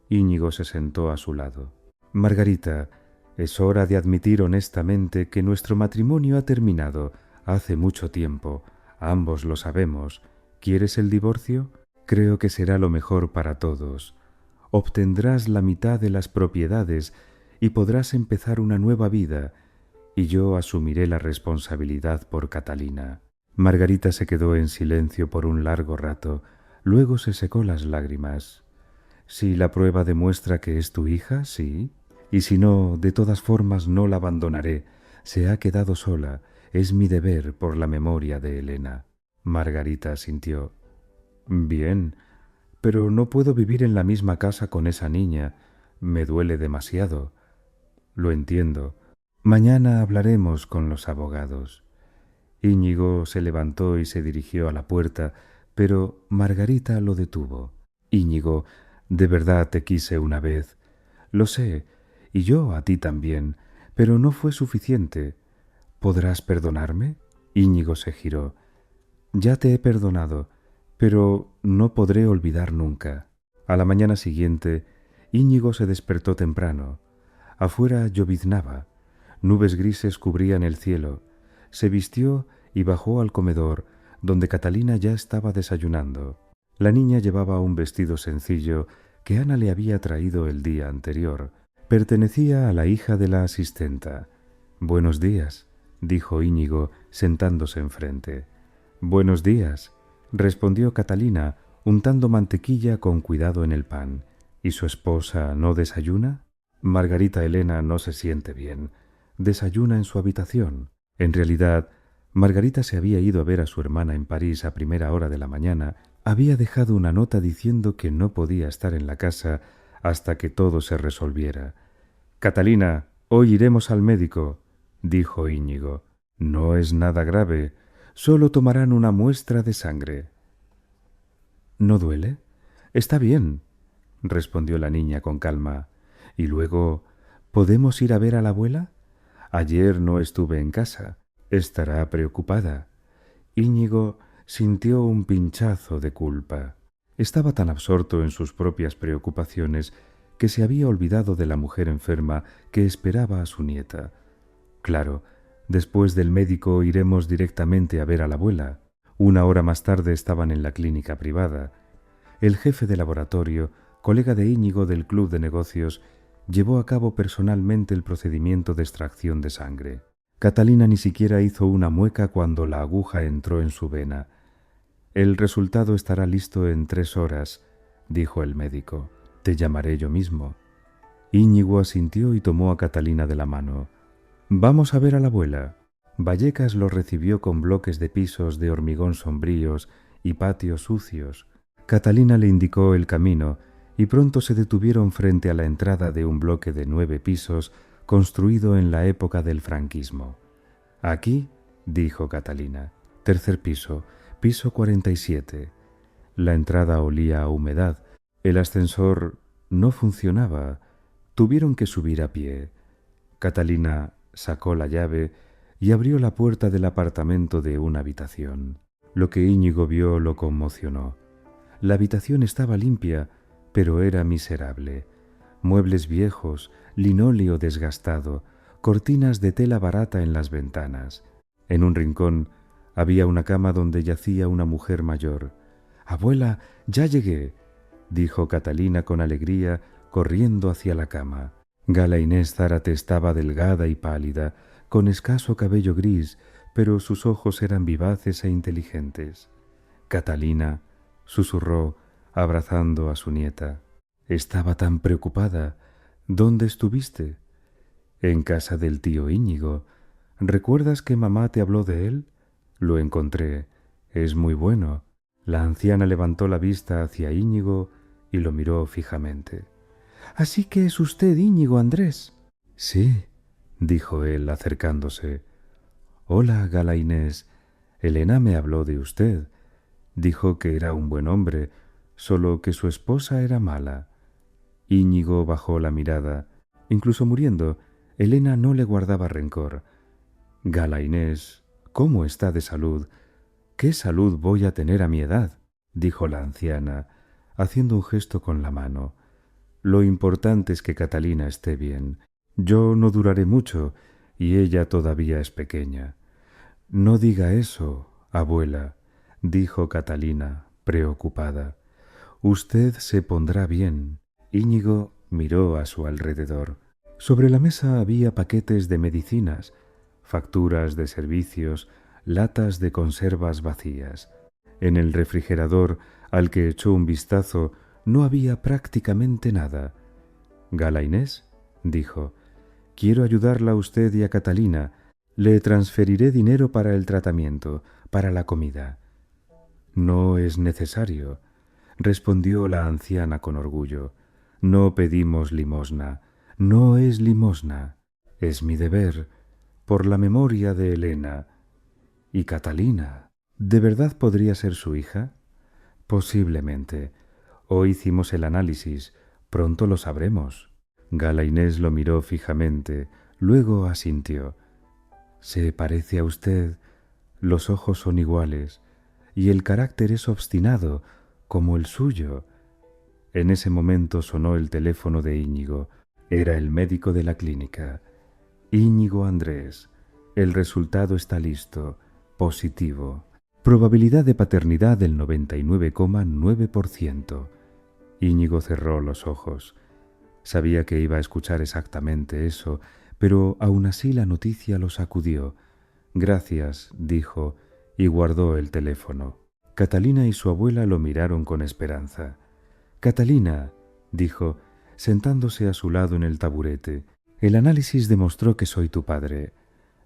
Íñigo se sentó a su lado. Margarita, es hora de admitir honestamente que nuestro matrimonio ha terminado hace mucho tiempo. Ambos lo sabemos. ¿Quieres el divorcio? Creo que será lo mejor para todos. Obtendrás la mitad de las propiedades y podrás empezar una nueva vida, y yo asumiré la responsabilidad por Catalina. Margarita se quedó en silencio por un largo rato, luego se secó las lágrimas. Si la prueba demuestra que es tu hija, sí. Y si no, de todas formas no la abandonaré. Se ha quedado sola. Es mi deber por la memoria de Elena. Margarita asintió. Bien, pero no puedo vivir en la misma casa con esa niña. Me duele demasiado. Lo entiendo. Mañana hablaremos con los abogados. Íñigo se levantó y se dirigió a la puerta, pero Margarita lo detuvo. Íñigo, de verdad te quise una vez. Lo sé, y yo a ti también, pero no fue suficiente. ¿Podrás perdonarme? Íñigo se giró. Ya te he perdonado, pero no podré olvidar nunca. A la mañana siguiente, Íñigo se despertó temprano. Afuera lloviznaba. Nubes grises cubrían el cielo. Se vistió y bajó al comedor, donde Catalina ya estaba desayunando. La niña llevaba un vestido sencillo que Ana le había traído el día anterior. Pertenecía a la hija de la asistenta. «Buenos días», dijo Íñigo, sentándose enfrente. «Buenos días», respondió Catalina, untando mantequilla con cuidado en el pan. «¿Y su esposa no desayuna?» «Margarita Elena no se siente bien. Desayuna en su habitación». En realidad, Margarita se había ido a ver a su hermana en París a primera hora de la mañana. Había dejado una nota diciendo que no podía estar en la casa hasta que todo se resolviera. «Catalina, hoy iremos al médico», dijo Íñigo. «No es nada grave. Solo tomarán una muestra de sangre». «¿No duele?» «Está bien», respondió la niña con calma. «Y luego, ¿podemos ir a ver a la abuela? Ayer no estuve en casa. Estará preocupada». Íñigo sintió un pinchazo de culpa. Estaba tan absorto en sus propias preocupaciones que se había olvidado de la mujer enferma que esperaba a su nieta. «Claro, después del médico iremos directamente a ver a la abuela». Una hora más tarde estaban en la clínica privada. El jefe de laboratorio, colega de Íñigo del club de negocios, llevó a cabo personalmente el procedimiento de extracción de sangre. Catalina ni siquiera hizo una mueca cuando la aguja entró en su vena. «El resultado estará listo en 3 horas», dijo el médico. «Te llamaré yo mismo». Íñigo asintió y tomó a Catalina de la mano. «Vamos a ver a la abuela». Vallecas lo recibió con bloques de pisos de hormigón sombríos y patios sucios. Catalina le indicó el camino y pronto se detuvieron frente a la entrada de un bloque de 9 pisos construido en la época del franquismo. «Aquí», dijo Catalina. «Tercer piso, piso 47». La entrada olía a humedad. El ascensor no funcionaba. Tuvieron que subir a pie. Catalina sacó la llave y abrió la puerta del apartamento de una habitación. Lo que Íñigo vio lo conmocionó. La habitación estaba limpia, pero era miserable. Muebles viejos, linóleo desgastado, cortinas de tela barata en las ventanas. En un rincón había una cama donde yacía una mujer mayor. «Abuela, ya llegué», dijo Catalina con alegría, corriendo hacia la cama. Gala Inés Zárate estaba delgada y pálida, con escaso cabello gris, pero sus ojos eran vivaces e inteligentes. «Catalina», susurró, abrazando a su nieta. «Estaba tan preocupada. ¿Dónde estuviste?» «En casa del tío Íñigo. ¿Recuerdas que mamá te habló de él?» «Lo encontré. Es muy bueno». La anciana levantó la vista hacia Íñigo y lo miró fijamente. «¿Así que es usted Íñigo Andrés?» «Sí», dijo él, acercándose. «Hola, Gala Inés. Elena me habló de usted. Dijo que era un buen hombre, solo que su esposa era mala». Íñigo bajó la mirada. Incluso muriendo, Elena no le guardaba rencor. «Gala Inés, ¿cómo está de salud?» «¿Qué salud voy a tener a mi edad?», dijo la anciana, haciendo un gesto con la mano. «Lo importante es que Catalina esté bien. Yo no duraré mucho y ella todavía es pequeña». «No diga eso, abuela», dijo Catalina, preocupada. Usted se pondrá bien. Íñigo miró a su alrededor. Sobre la mesa había paquetes de medicinas, facturas de servicios, latas de conservas vacías. En el refrigerador, al que echó un vistazo, no había prácticamente nada. «Gala Inés», dijo, «quiero ayudarla a usted y a Catalina. Le transferiré dinero para el tratamiento, para la comida». «No es necesario», respondió la anciana con orgullo. «No pedimos limosna. No es limosna. Es mi deber, por la memoria de Elena. Y Catalina, ¿de verdad podría ser su hija? Posiblemente. Hoy hicimos el análisis. Pronto lo sabremos». Gala Inés lo miró fijamente, luego asintió. «Se parece a usted. Los ojos son iguales, y el carácter es obstinado, como el suyo». En ese momento sonó el teléfono de Íñigo. Era el médico de la clínica. «Íñigo Andrés, el resultado está listo. Positivo. Probabilidad de paternidad del 99,9%. Íñigo cerró los ojos. Sabía que iba a escuchar exactamente eso, pero aún así la noticia lo sacudió. «Gracias», dijo, y guardó el teléfono. Catalina y su abuela lo miraron con esperanza. «Catalina», dijo, sentándose a su lado en el taburete, «el análisis demostró que soy tu padre».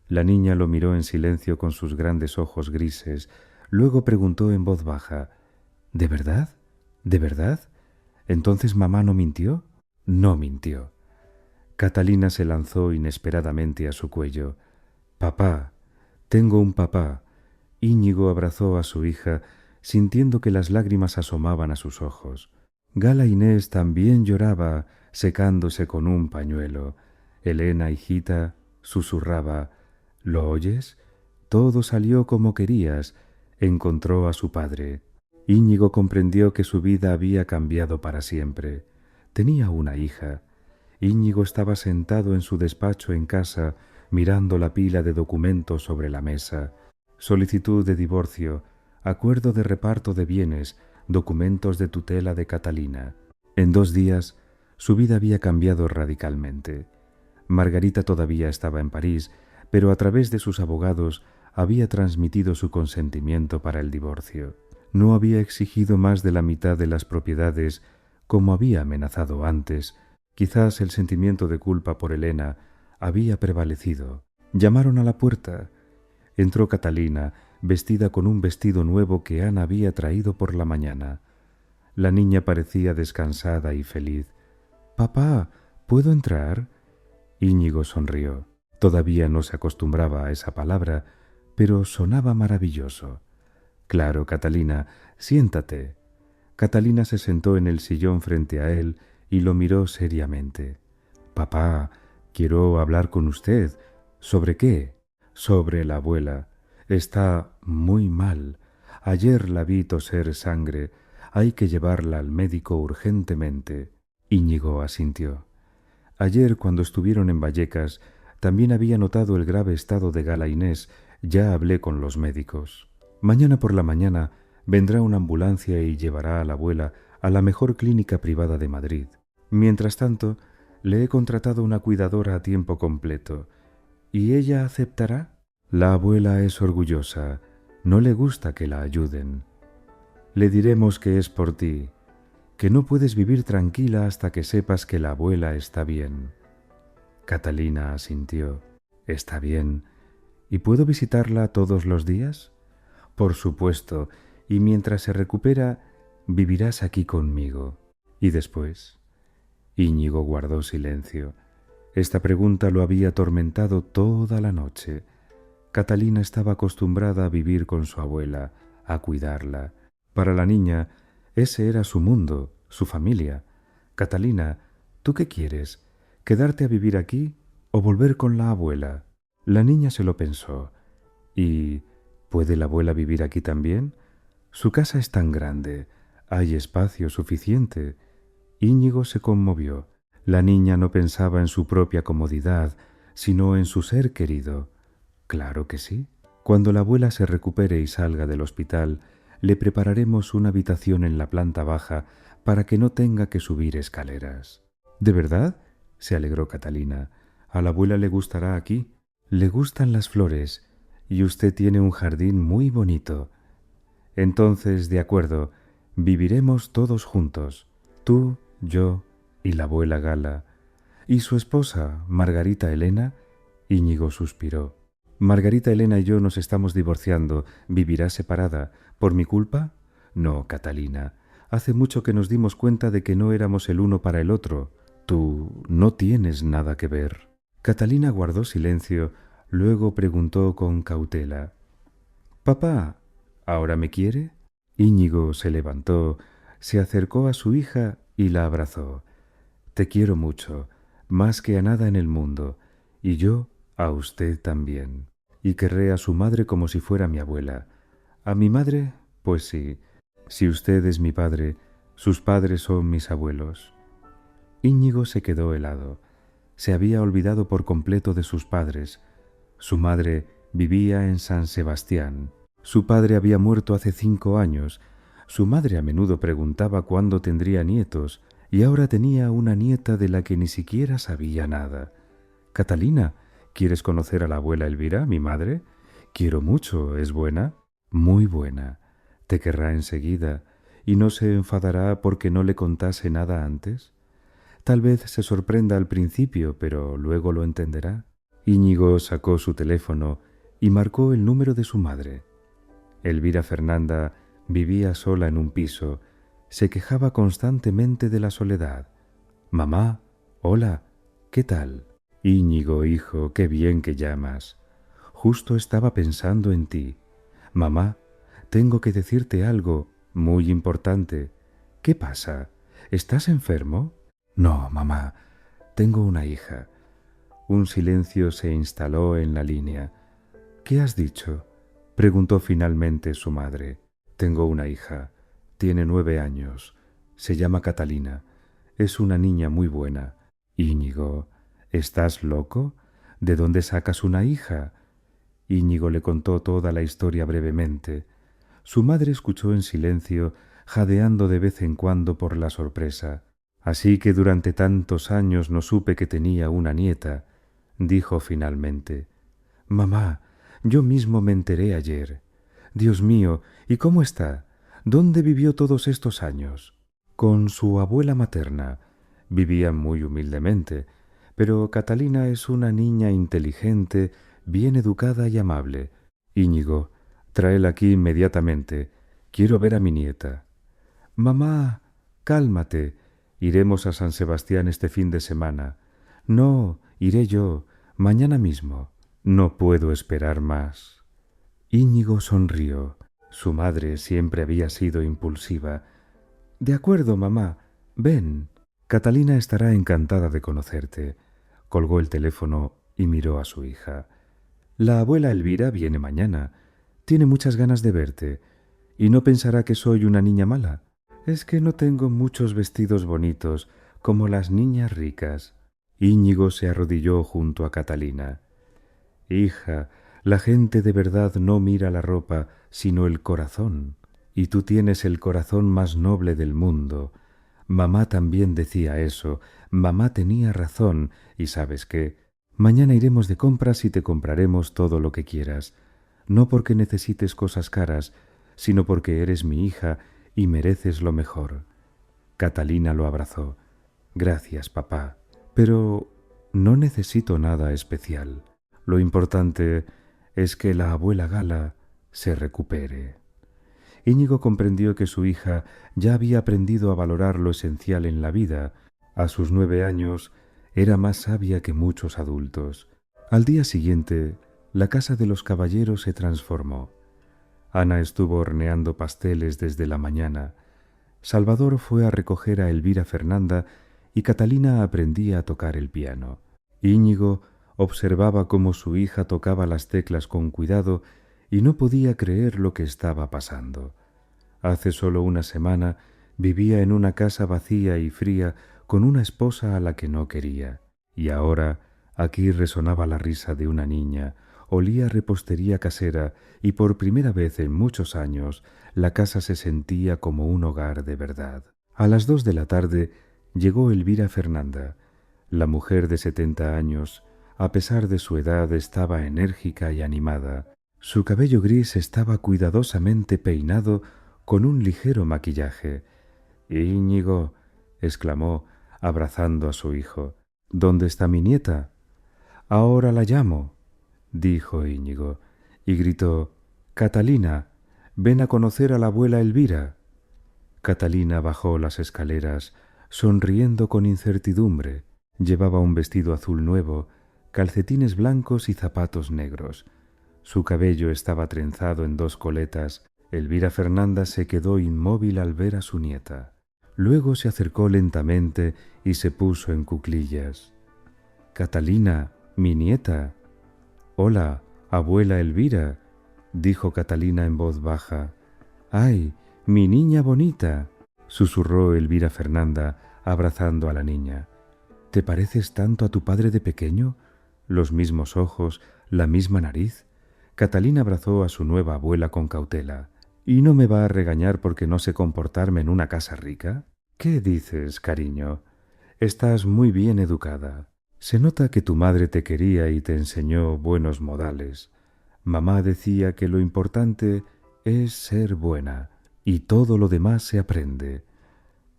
La niña lo miró en silencio con sus grandes ojos grises. Luego preguntó en voz baja, «¿De verdad? ¿De verdad? ¿Entonces mamá no mintió?» «No mintió». Catalina se lanzó inesperadamente a su cuello. «Papá, tengo un papá». Íñigo abrazó a su hija, sintiendo que las lágrimas asomaban a sus ojos. Gala Inés también lloraba, secándose con un pañuelo. Elena, hijita, susurraba, «¿Lo oyes? Todo salió como querías». Encontró a su padre. Íñigo comprendió que su vida había cambiado para siempre. Tenía una hija. Íñigo estaba sentado en su despacho en casa, mirando la pila de documentos sobre la mesa. Solicitud de divorcio, acuerdo de reparto de bienes, documentos de tutela de Catalina. En 2 días, su vida había cambiado radicalmente. Margarita todavía estaba en París, pero a través de sus abogados había transmitido su consentimiento para el divorcio. No había exigido más de la mitad de las propiedades, como había amenazado antes. Quizás el sentimiento de culpa por Elena había prevalecido. Llamaron a la puerta. Entró Catalina, vestida con un vestido nuevo que Ana había traído por la mañana. La niña parecía descansada y feliz. «Papá, ¿puedo entrar?» Íñigo sonrió. Todavía no se acostumbraba a esa palabra, pero sonaba maravilloso. «Claro, Catalina, siéntate». Catalina se sentó en el sillón frente a él y lo miró seriamente. «Papá, quiero hablar con usted». «¿Sobre qué?» «Sobre la abuela. Está muy mal. Ayer la vi toser sangre. Hay que llevarla al médico urgentemente». Íñigo asintió. Ayer, cuando estuvieron en Vallecas, también había notado el grave estado de Gala Inés. Ya hablé con los médicos. Mañana por la mañana vendrá una ambulancia y llevará a la abuela a la mejor clínica privada de Madrid. Mientras tanto, le he contratado una cuidadora a tiempo completo. ¿Y ella aceptará? La abuela es orgullosa. No le gusta que la ayuden. Le diremos que es por ti, que no puedes vivir tranquila hasta que sepas que la abuela está bien. Catalina asintió. Está bien. ¿Y puedo visitarla todos los días? Por supuesto, y mientras se recupera, vivirás aquí conmigo. ¿Y después? Íñigo guardó silencio. Esta pregunta lo había atormentado toda la noche. Catalina estaba acostumbrada a vivir con su abuela, a cuidarla. Para la niña, ese era su mundo, su familia. Catalina, ¿tú qué quieres? ¿Quedarte a vivir aquí o volver con la abuela? La niña se lo pensó. ¿Y puede la abuela vivir aquí también? Su casa es tan grande, hay espacio suficiente. Íñigo se conmovió. La niña no pensaba en su propia comodidad, sino en su ser querido. Claro que sí. Cuando la abuela se recupere y salga del hospital, le prepararemos una habitación en la planta baja para que no tenga que subir escaleras. ¿De verdad? Se alegró Catalina. A la abuela le gustará aquí. Le gustan las flores y usted tiene un jardín muy bonito. Entonces, de acuerdo, viviremos todos juntos, tú, yo y la abuela Gala. ¿Y su esposa, Margarita Elena? Íñigo suspiró. Margarita Elena y yo nos estamos divorciando. ¿Vivirá separada? ¿Por mi culpa? No, Catalina. Hace mucho que nos dimos cuenta de que no éramos el uno para el otro. Tú no tienes nada que ver. Catalina guardó silencio, luego preguntó con cautela. Papá, ¿ahora me quiere? Íñigo se levantó, se acercó a su hija y la abrazó. Te quiero mucho, más que a nada en el mundo, y yo a usted también. Y querré a su madre como si fuera mi abuela. ¿A mi madre? Pues sí. Si usted es mi padre, sus padres son mis abuelos. Íñigo se quedó helado. Se había olvidado por completo de sus padres. Su madre vivía en San Sebastián. Su padre había muerto hace 5 años. Su madre a menudo preguntaba cuándo tendría nietos, y ahora tenía una nieta de la que ni siquiera sabía nada. Catalina, ¿quieres conocer a la abuela Elvira, mi madre? Quiero mucho, ¿es buena? Muy buena. Te querrá enseguida, y no se enfadará porque no le contase nada antes. Tal vez se sorprenda al principio, pero luego lo entenderá. Íñigo sacó su teléfono y marcó el número de su madre. Elvira Fernanda vivía sola en un piso. Se quejaba constantemente de la soledad. Mamá, hola, ¿qué tal? Íñigo, hijo, qué bien que llamas. Justo estaba pensando en ti. Mamá, tengo que decirte algo muy importante. ¿Qué pasa? ¿Estás enfermo? No, mamá, tengo una hija. Un silencio se instaló en la línea. ¿Qué has dicho? Preguntó finalmente su madre. Tengo una hija. Tiene 9 años. Se llama Catalina. Es una niña muy buena. Íñigo, ¿estás loco? ¿De dónde sacas una hija? Íñigo le contó toda la historia brevemente. Su madre escuchó en silencio, jadeando de vez en cuando por la sorpresa. Así que durante tantos años no supe que tenía una nieta, dijo finalmente. Mamá, yo mismo me enteré ayer. Dios mío, ¿y cómo está? ¿Dónde vivió todos estos años? Con su abuela materna. Vivía muy humildemente, pero Catalina es una niña inteligente, bien educada y amable. Íñigo, tráela aquí inmediatamente. Quiero ver a mi nieta. Mamá, cálmate. Iremos a San Sebastián este fin de semana. No, iré yo, mañana mismo. No puedo esperar más. Íñigo sonrió. Su madre siempre había sido impulsiva. De acuerdo, mamá. Ven. Catalina estará encantada de conocerte. Colgó el teléfono y miró a su hija. La abuela Elvira viene mañana. Tiene muchas ganas de verte. ¿Y no pensará que soy una niña mala? Es que no tengo muchos vestidos bonitos, como las niñas ricas. Íñigo se arrodilló junto a Catalina. Hija, la gente de verdad no mira la ropa, sino el corazón. Y tú tienes el corazón más noble del mundo. Mamá también decía eso. Mamá tenía razón. ¿Y sabes qué? Mañana iremos de compras y te compraremos todo lo que quieras. No porque necesites cosas caras, sino porque eres mi hija y mereces lo mejor. Catalina lo abrazó. Gracias, papá. Pero no necesito nada especial. Lo importante es que la abuela Gala se recupere. Íñigo comprendió que su hija ya había aprendido a valorar lo esencial en la vida. A sus 9 años era más sabia que muchos adultos. Al día siguiente, la casa de los caballeros se transformó. Ana estuvo horneando pasteles desde la mañana. Salvador fue a recoger a Elvira Fernanda y Catalina aprendía a tocar el piano. Íñigo observaba cómo su hija tocaba las teclas con cuidado y no podía creer lo que estaba pasando. Hace solo una semana vivía en una casa vacía y fría con una esposa a la que no quería, y ahora aquí resonaba la risa de una niña, olía a repostería casera y por primera vez en muchos años la casa se sentía como un hogar de verdad. A las 2 de la tarde llegó Elvira Fernanda. La mujer de 70 años, a pesar de su edad, estaba enérgica y animada. Su cabello gris estaba cuidadosamente peinado con un ligero maquillaje. «Íñigo», exclamó, abrazando a su hijo, «¿dónde está mi nieta?» «Ahora la llamo», dijo Íñigo, y gritó, «Catalina, ven a conocer a la abuela Elvira». Catalina bajó las escaleras, sonriendo con incertidumbre. Llevaba un vestido azul nuevo, calcetines blancos y zapatos negros. Su cabello estaba trenzado en 2 coletas. Elvira Fernanda se quedó inmóvil al ver a su nieta. Luego se acercó lentamente y se puso en cuclillas. «Catalina, mi nieta». «Hola, abuela Elvira», dijo Catalina en voz baja. «¡Ay, mi niña bonita!», susurró Elvira Fernanda, abrazando a la niña. «¿Te pareces tanto a tu padre de pequeño? Los mismos ojos, la misma nariz». Catalina abrazó a su nueva abuela con cautela. «¿Y no me va a regañar porque no sé comportarme en una casa rica?». «¿Qué dices, cariño? Estás muy bien educada. Se nota que tu madre te quería y te enseñó buenos modales. Mamá decía que lo importante es ser buena y todo lo demás se aprende».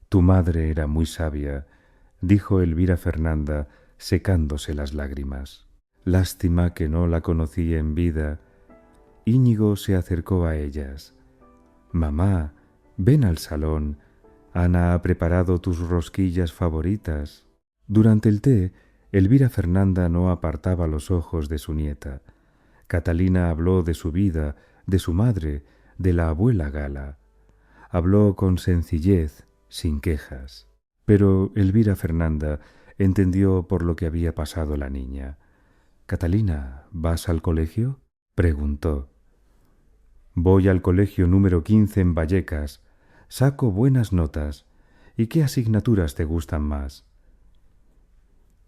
«Tu madre era muy sabia», dijo Elvira Fernanda, secándose las lágrimas. «Lástima que no la conocí en vida». Íñigo se acercó a ellas. «Mamá, ven al salón. Ana ha preparado tus rosquillas favoritas». Durante el té, Elvira Fernanda no apartaba los ojos de su nieta. Catalina habló de su vida, de su madre, de la abuela Gala. Habló con sencillez, sin quejas. Pero Elvira Fernanda entendió por lo que había pasado la niña. «Catalina, ¿vas al colegio?», preguntó. «Voy al colegio número 15 en Vallecas. Saco buenas notas. ¿Y qué asignaturas te gustan más?».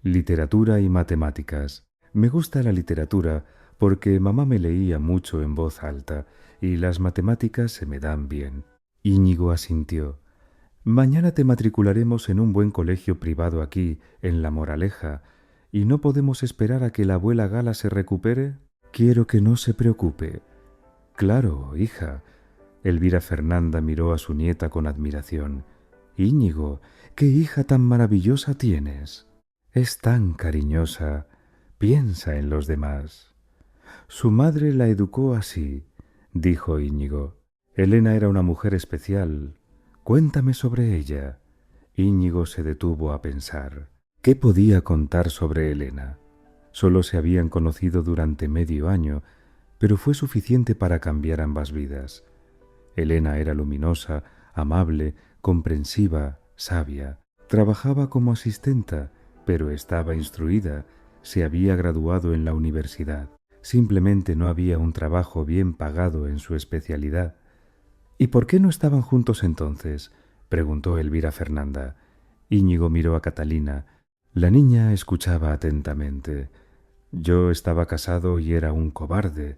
«Literatura y matemáticas. Me gusta la literatura porque mamá me leía mucho en voz alta y las matemáticas se me dan bien». Íñigo asintió. «Mañana te matricularemos en un buen colegio privado aquí, en La Moraleja, y no podemos esperar a que la abuela Gala se recupere». «Quiero que no se preocupe». «Claro, hija». Elvira Fernanda miró a su nieta con admiración. «Íñigo, qué hija tan maravillosa tienes. Es tan cariñosa. Piensa en los demás». «Su madre la educó así», dijo Íñigo. «Elena era una mujer especial. Cuéntame sobre ella». Íñigo se detuvo a pensar. ¿Qué podía contar sobre Elena? Solo se habían conocido durante medio año, pero fue suficiente para cambiar ambas vidas. Elena era luminosa, amable, comprensiva, sabia. Trabajaba como asistenta, pero estaba instruida. Se había graduado en la universidad. Simplemente no había un trabajo bien pagado en su especialidad. «¿Y por qué no estaban juntos entonces?», preguntó Elvira Fernanda. Íñigo miró a Catalina. La niña escuchaba atentamente. «Yo estaba casado y era un cobarde.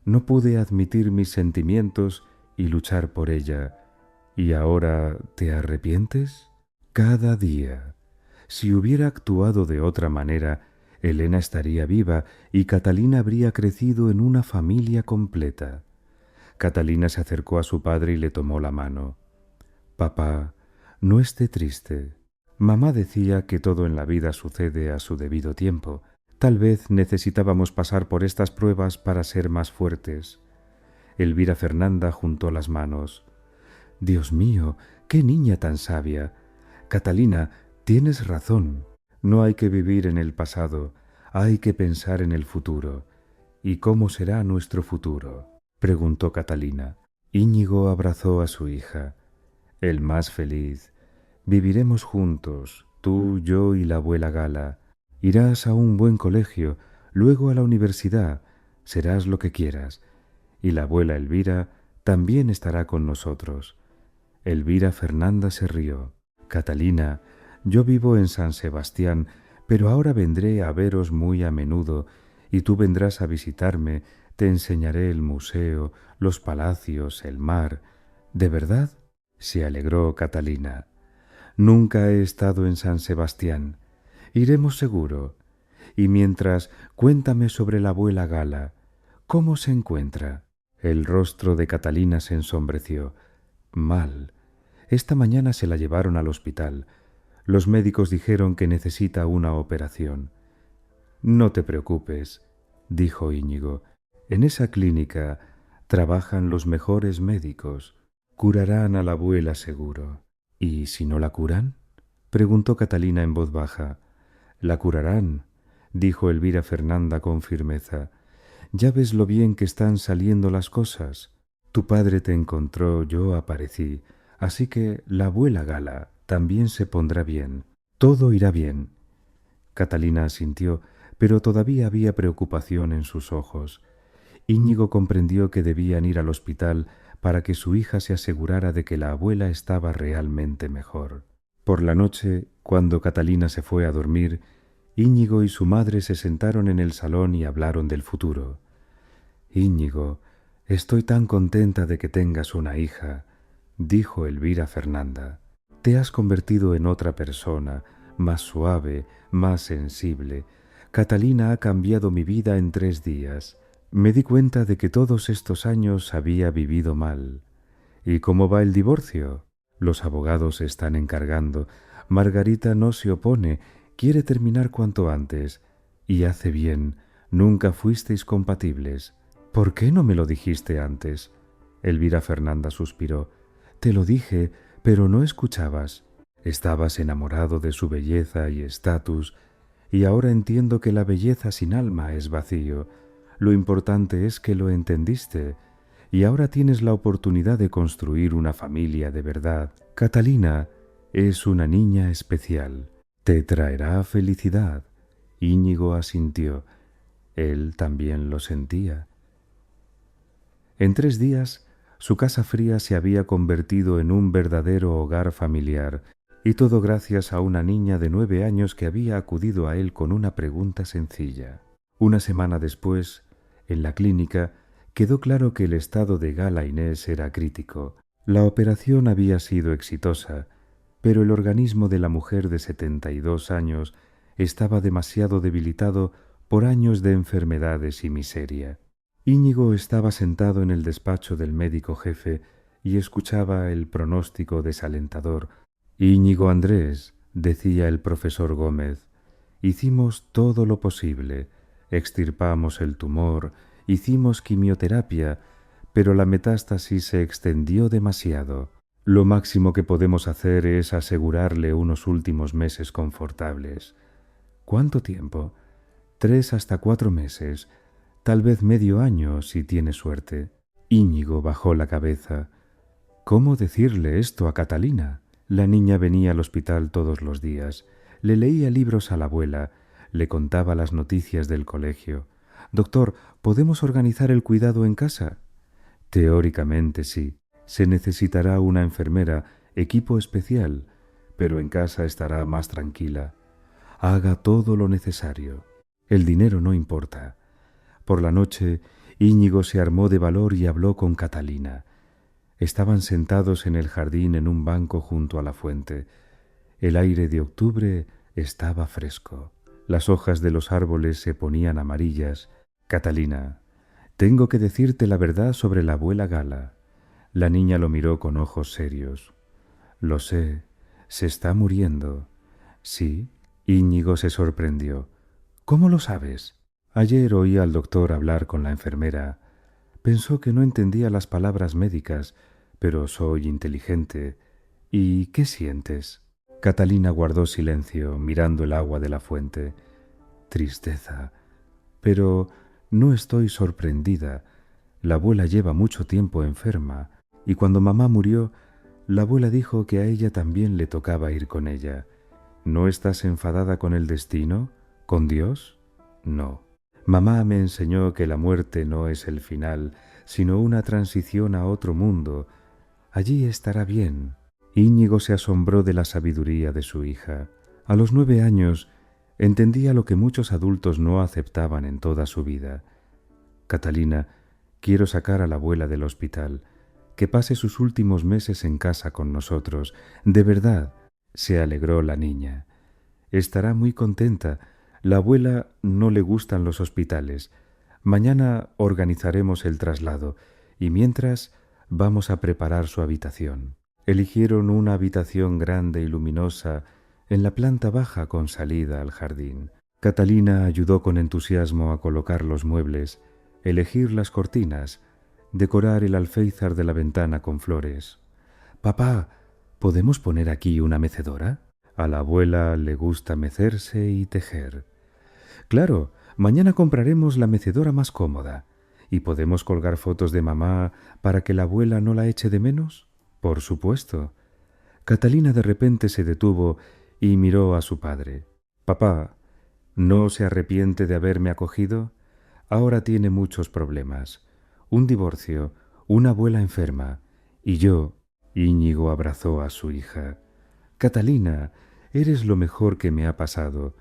No pude admitir mis sentimientos y luchar por ella. ¿Y ahora te arrepientes?». «Cada día. Si hubiera actuado de otra manera, Elena estaría viva y Catalina habría crecido en una familia completa». Catalina se acercó a su padre y le tomó la mano. «Papá, no esté triste. Mamá decía que todo en la vida sucede a su debido tiempo. Tal vez necesitábamos pasar por estas pruebas para ser más fuertes». Elvira Fernanda juntó las manos. «Dios mío, qué niña tan sabia. Catalina, tienes razón. No hay que vivir en el pasado, hay que pensar en el futuro. ¿Y cómo será nuestro futuro?», preguntó Catalina. Íñigo abrazó a su hija. «El más feliz. Viviremos juntos, tú, yo y la abuela Gala. Irás a un buen colegio, luego a la universidad, serás lo que quieras. Y la abuela Elvira también estará con nosotros». Elvira Fernanda se rió. «Catalina, yo vivo en San Sebastián, pero ahora vendré a veros muy a menudo y tú vendrás a visitarme, te enseñaré el museo, los palacios, el mar. ¿De verdad? Se alegró Catalina. Nunca he estado en San Sebastián. Iremos seguro. Y mientras, cuéntame sobre la abuela Gala. ¿Cómo se encuentra? El rostro de Catalina se ensombreció. Mal. Esta mañana se la llevaron al hospital. Los médicos dijeron que necesita una operación. No te preocupes, dijo Íñigo. En esa clínica trabajan los mejores médicos. Curarán a la abuela seguro. ¿Y si no la curan? Preguntó Catalina en voz baja. La curarán, dijo Elvira Fernanda con firmeza. Ya ves lo bien que están saliendo las cosas. Tu padre te encontró, yo aparecí, así que la abuela Gala también se pondrá bien. Todo irá bien. Catalina asintió, pero todavía había preocupación en sus ojos. Íñigo comprendió que debían ir al hospital para que su hija se asegurara de que la abuela estaba realmente mejor. Por la noche, cuando Catalina se fue a dormir, Íñigo y su madre se sentaron en el salón y hablaron del futuro. Íñigo, estoy tan contenta de que tengas una hija, dijo Elvira Fernanda. Te has convertido en otra persona, más suave, más sensible. Catalina ha cambiado mi vida en 3 días. Me di cuenta de que todos estos años había vivido mal. ¿Y cómo va el divorcio? Los abogados se están encargando. Margarita no se opone, quiere terminar cuanto antes. Y hace bien, nunca fuisteis compatibles. ¿Por qué no me lo dijiste antes? Elvira Fernanda suspiró. Te lo dije, pero no escuchabas. Estabas enamorado de su belleza y estatus, y ahora entiendo que la belleza sin alma es vacío. Lo importante es que lo entendiste, y ahora tienes la oportunidad de construir una familia de verdad. Catalina es una niña especial. Te traerá felicidad. Íñigo asintió. Él también lo sentía. En 3 días, su casa fría se había convertido en un verdadero hogar familiar, y todo gracias a una niña de 9 años que había acudido a él con una pregunta sencilla. Una semana después, en la clínica, quedó claro que el estado de Gala Inés era crítico. La operación había sido exitosa, pero el organismo de la mujer de 72 años estaba demasiado debilitado por años de enfermedades y miseria. Íñigo estaba sentado en el despacho del médico jefe y escuchaba el pronóstico desalentador. Íñigo Andrés, decía el profesor Gómez, hicimos todo lo posible, extirpamos el tumor, hicimos quimioterapia, pero la metástasis se extendió demasiado. Lo máximo que podemos hacer es asegurarle unos últimos meses confortables. ¿Cuánto tiempo? 3 hasta 4 meses, tal vez medio año si tiene suerte. Íñigo bajó la cabeza. ¿Cómo decirle esto a Catalina? La niña venía al hospital todos los días, le leía libros a la abuela, le contaba las noticias del colegio. «Doctor, ¿podemos organizar el cuidado en casa?» Teóricamente sí. Se necesitará una enfermera, equipo especial, pero en casa estará más tranquila. Haga todo lo necesario. El dinero no importa. Por la noche, Íñigo se armó de valor y habló con Catalina. Estaban sentados en el jardín en un banco junto a la fuente. El aire de octubre estaba fresco. Las hojas de los árboles se ponían amarillas. Catalina, tengo que decirte la verdad sobre la abuela Gala. La niña lo miró con ojos serios. Lo sé, se está muriendo. Sí, Íñigo se sorprendió. ¿Cómo lo sabes? Ayer oí al doctor hablar con la enfermera. Pensó que no entendía las palabras médicas, pero soy inteligente. ¿Y qué sientes? Catalina guardó silencio, mirando el agua de la fuente. Tristeza. Pero no estoy sorprendida. La abuela lleva mucho tiempo enferma, y cuando mamá murió, la abuela dijo que a ella también le tocaba ir con ella. ¿No estás enfadada con el destino? ¿Con Dios? No. Mamá me enseñó que la muerte no es el final, sino una transición a otro mundo. Allí estará bien. Íñigo se asombró de la sabiduría de su hija. A los 9 años, Entendía lo que muchos adultos no aceptaban en toda su vida. Catalina, quiero sacar a la abuela del hospital, que pase sus últimos meses en casa con nosotros. De verdad, se alegró la niña. Estará muy contenta. La abuela no le gustan los hospitales. Mañana organizaremos el traslado y mientras vamos a preparar su habitación. Eligieron una habitación grande y luminosa en la planta baja con salida al jardín. Catalina ayudó con entusiasmo a colocar los muebles, elegir las cortinas, decorar el alféizar de la ventana con flores. «Papá, ¿podemos poner aquí una mecedora?» A la abuela le gusta mecerse y tejer. «Claro, mañana compraremos la mecedora más cómoda. ¿Y podemos colgar fotos de mamá para que la abuela no la eche de menos?» «Por supuesto». Catalina de repente se detuvo y miró a su padre. «Papá, ¿no se arrepiente de haberme acogido? Ahora tiene muchos problemas. Un divorcio, una abuela enferma, y yo...» Íñigo abrazó a su hija. «Catalina, eres lo mejor que me ha pasado.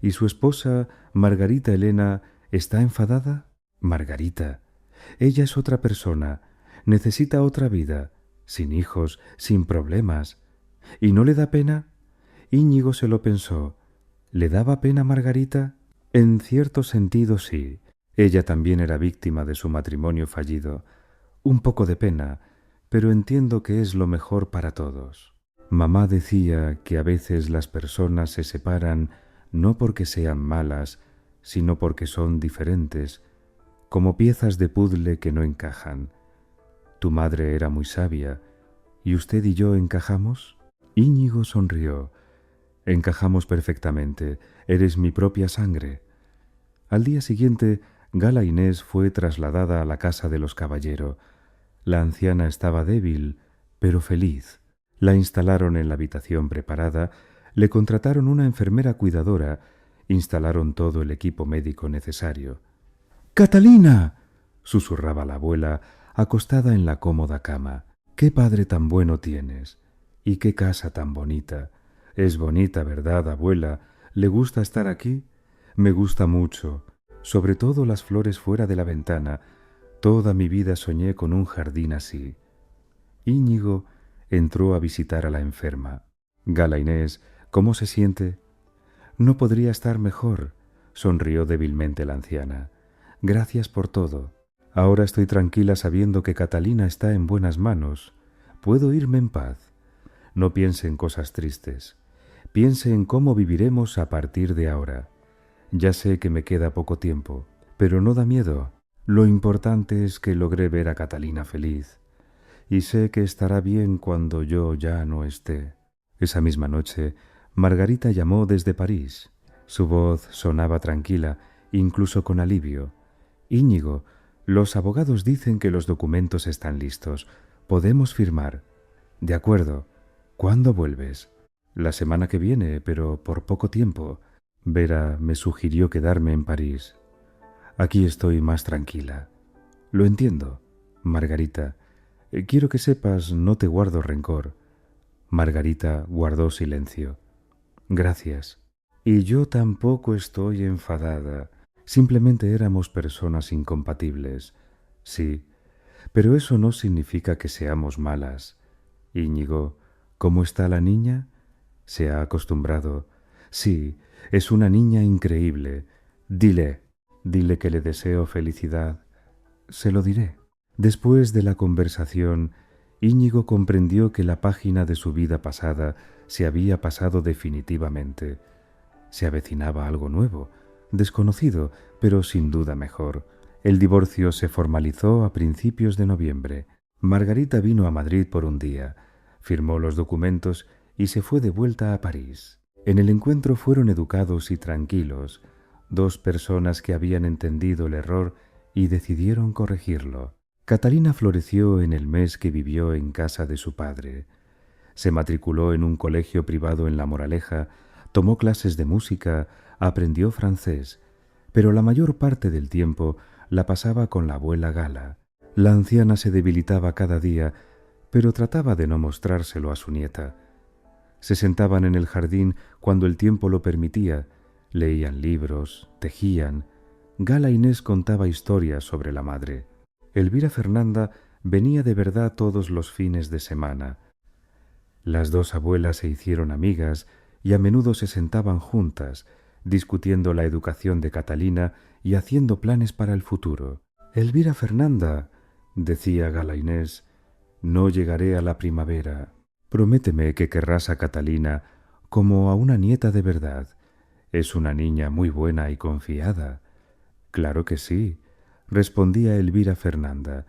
¿Y su esposa, Margarita Elena, está enfadada?» «Margarita. Ella es otra persona. Necesita otra vida, sin hijos, sin problemas. ¿Y no le da pena?» Íñigo se lo pensó. ¿Le daba pena Margarita? En cierto sentido sí. Ella también era víctima de su matrimonio fallido. Un poco de pena, pero entiendo que es lo mejor para todos. Mamá decía que a veces las personas se separan no porque sean malas, sino porque son diferentes, como piezas de puzzle que no encajan. Tu madre era muy sabia. ¿Y usted y yo encajamos? Íñigo sonrió. Encajamos perfectamente. Eres mi propia sangre. Al día siguiente, Gala Inés fue trasladada a la casa de los Caballero. La anciana estaba débil, pero feliz. La instalaron en la habitación preparada, le contrataron una enfermera cuidadora, instalaron todo el equipo médico necesario. «¡Catalina!», susurraba la abuela, acostada en la cómoda cama. «¡Qué padre tan bueno tienes! Y qué casa tan bonita! Es bonita, ¿verdad, abuela? ¿Le gusta estar aquí?» «Me gusta mucho, sobre todo las flores fuera de la ventana. Toda mi vida soñé con un jardín así». Íñigo entró a visitar a la enferma. «Gala Inés, ¿cómo se siente?» «No podría estar mejor», sonrió débilmente la anciana. «Gracias por todo. Ahora estoy tranquila sabiendo que Catalina está en buenas manos. Puedo irme en paz. No piense en cosas tristes. Piense en cómo viviremos a partir de ahora. Ya sé que me queda poco tiempo, pero no da miedo. Lo importante es que logré ver a Catalina feliz. Y sé que estará bien cuando yo ya no esté». Esa misma noche, Margarita llamó desde París. Su voz sonaba tranquila, incluso con alivio. «Íñigo, los abogados dicen que los documentos están listos. Podemos firmar». «De acuerdo. ¿Cuándo vuelves?» «La semana que viene, pero por poco tiempo. Vera me sugirió quedarme en París. Aquí estoy más tranquila». «Lo entiendo, Margarita. Quiero que sepas, no te guardo rencor». Margarita guardó silencio. «Gracias. Y yo tampoco estoy enfadada. Simplemente éramos personas incompatibles. Sí, pero eso no significa que seamos malas. Íñigo, ¿cómo está la niña?» «Se ha acostumbrado». «Sí, es una niña increíble. Dile que le deseo felicidad». «Se lo diré». Después de la conversación, Íñigo comprendió que la página de su vida pasada se había pasado definitivamente. Se avecinaba algo nuevo, desconocido, pero sin duda mejor. El divorcio se formalizó a principios de noviembre. Margarita vino a Madrid por un día, firmó los documentos y se fue de vuelta a París. En el encuentro fueron educados y tranquilos, dos personas que habían entendido el error y decidieron corregirlo. Catalina floreció en el mes que vivió en casa de su padre. Se matriculó en un colegio privado en La Moraleja, tomó clases de música, aprendió francés, pero la mayor parte del tiempo la pasaba con la abuela Gala. La anciana se debilitaba cada día, pero trataba de no mostrárselo a su nieta. Se sentaban en el jardín cuando el tiempo lo permitía, Leían libros, tejían. Gala Inés contaba historias sobre la madre. Elvira Fernanda venía de verdad todos los fines de semana. Las dos abuelas se hicieron amigas y a menudo se sentaban juntas, discutiendo la educación de Catalina y haciendo planes para el futuro. Elvira Fernanda, decía Gala Inés, no llegaré a la primavera. Prométeme que querrás a Catalina como a una nieta de verdad. Es una niña muy buena y confiada. Claro que sí, respondía Elvira Fernanda.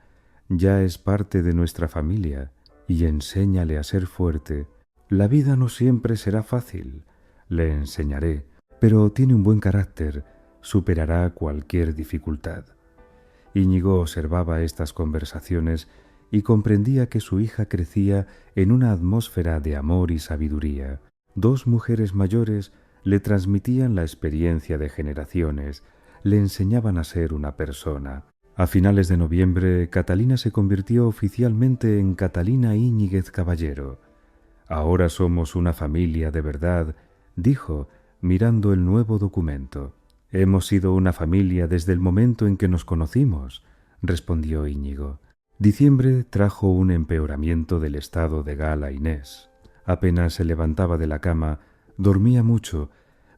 Ya es parte de nuestra familia y enséñale a ser fuerte. La vida no siempre será fácil. Le enseñaré, pero tiene un buen carácter, superará cualquier dificultad. Íñigo observaba estas conversaciones y comprendía que su hija crecía en una atmósfera de amor y sabiduría. Dos mujeres mayores le transmitían la experiencia de generaciones, le enseñaban a ser una persona. A finales de noviembre, Catalina se convirtió oficialmente en Catalina Íñiguez Caballero. Ahora somos una familia de verdad, dijo, mirando el nuevo documento. Hemos sido una familia desde el momento en que nos conocimos, respondió Íñigo. Diciembre trajo un empeoramiento del estado de Gala Inés. Apenas se levantaba de la cama, dormía mucho,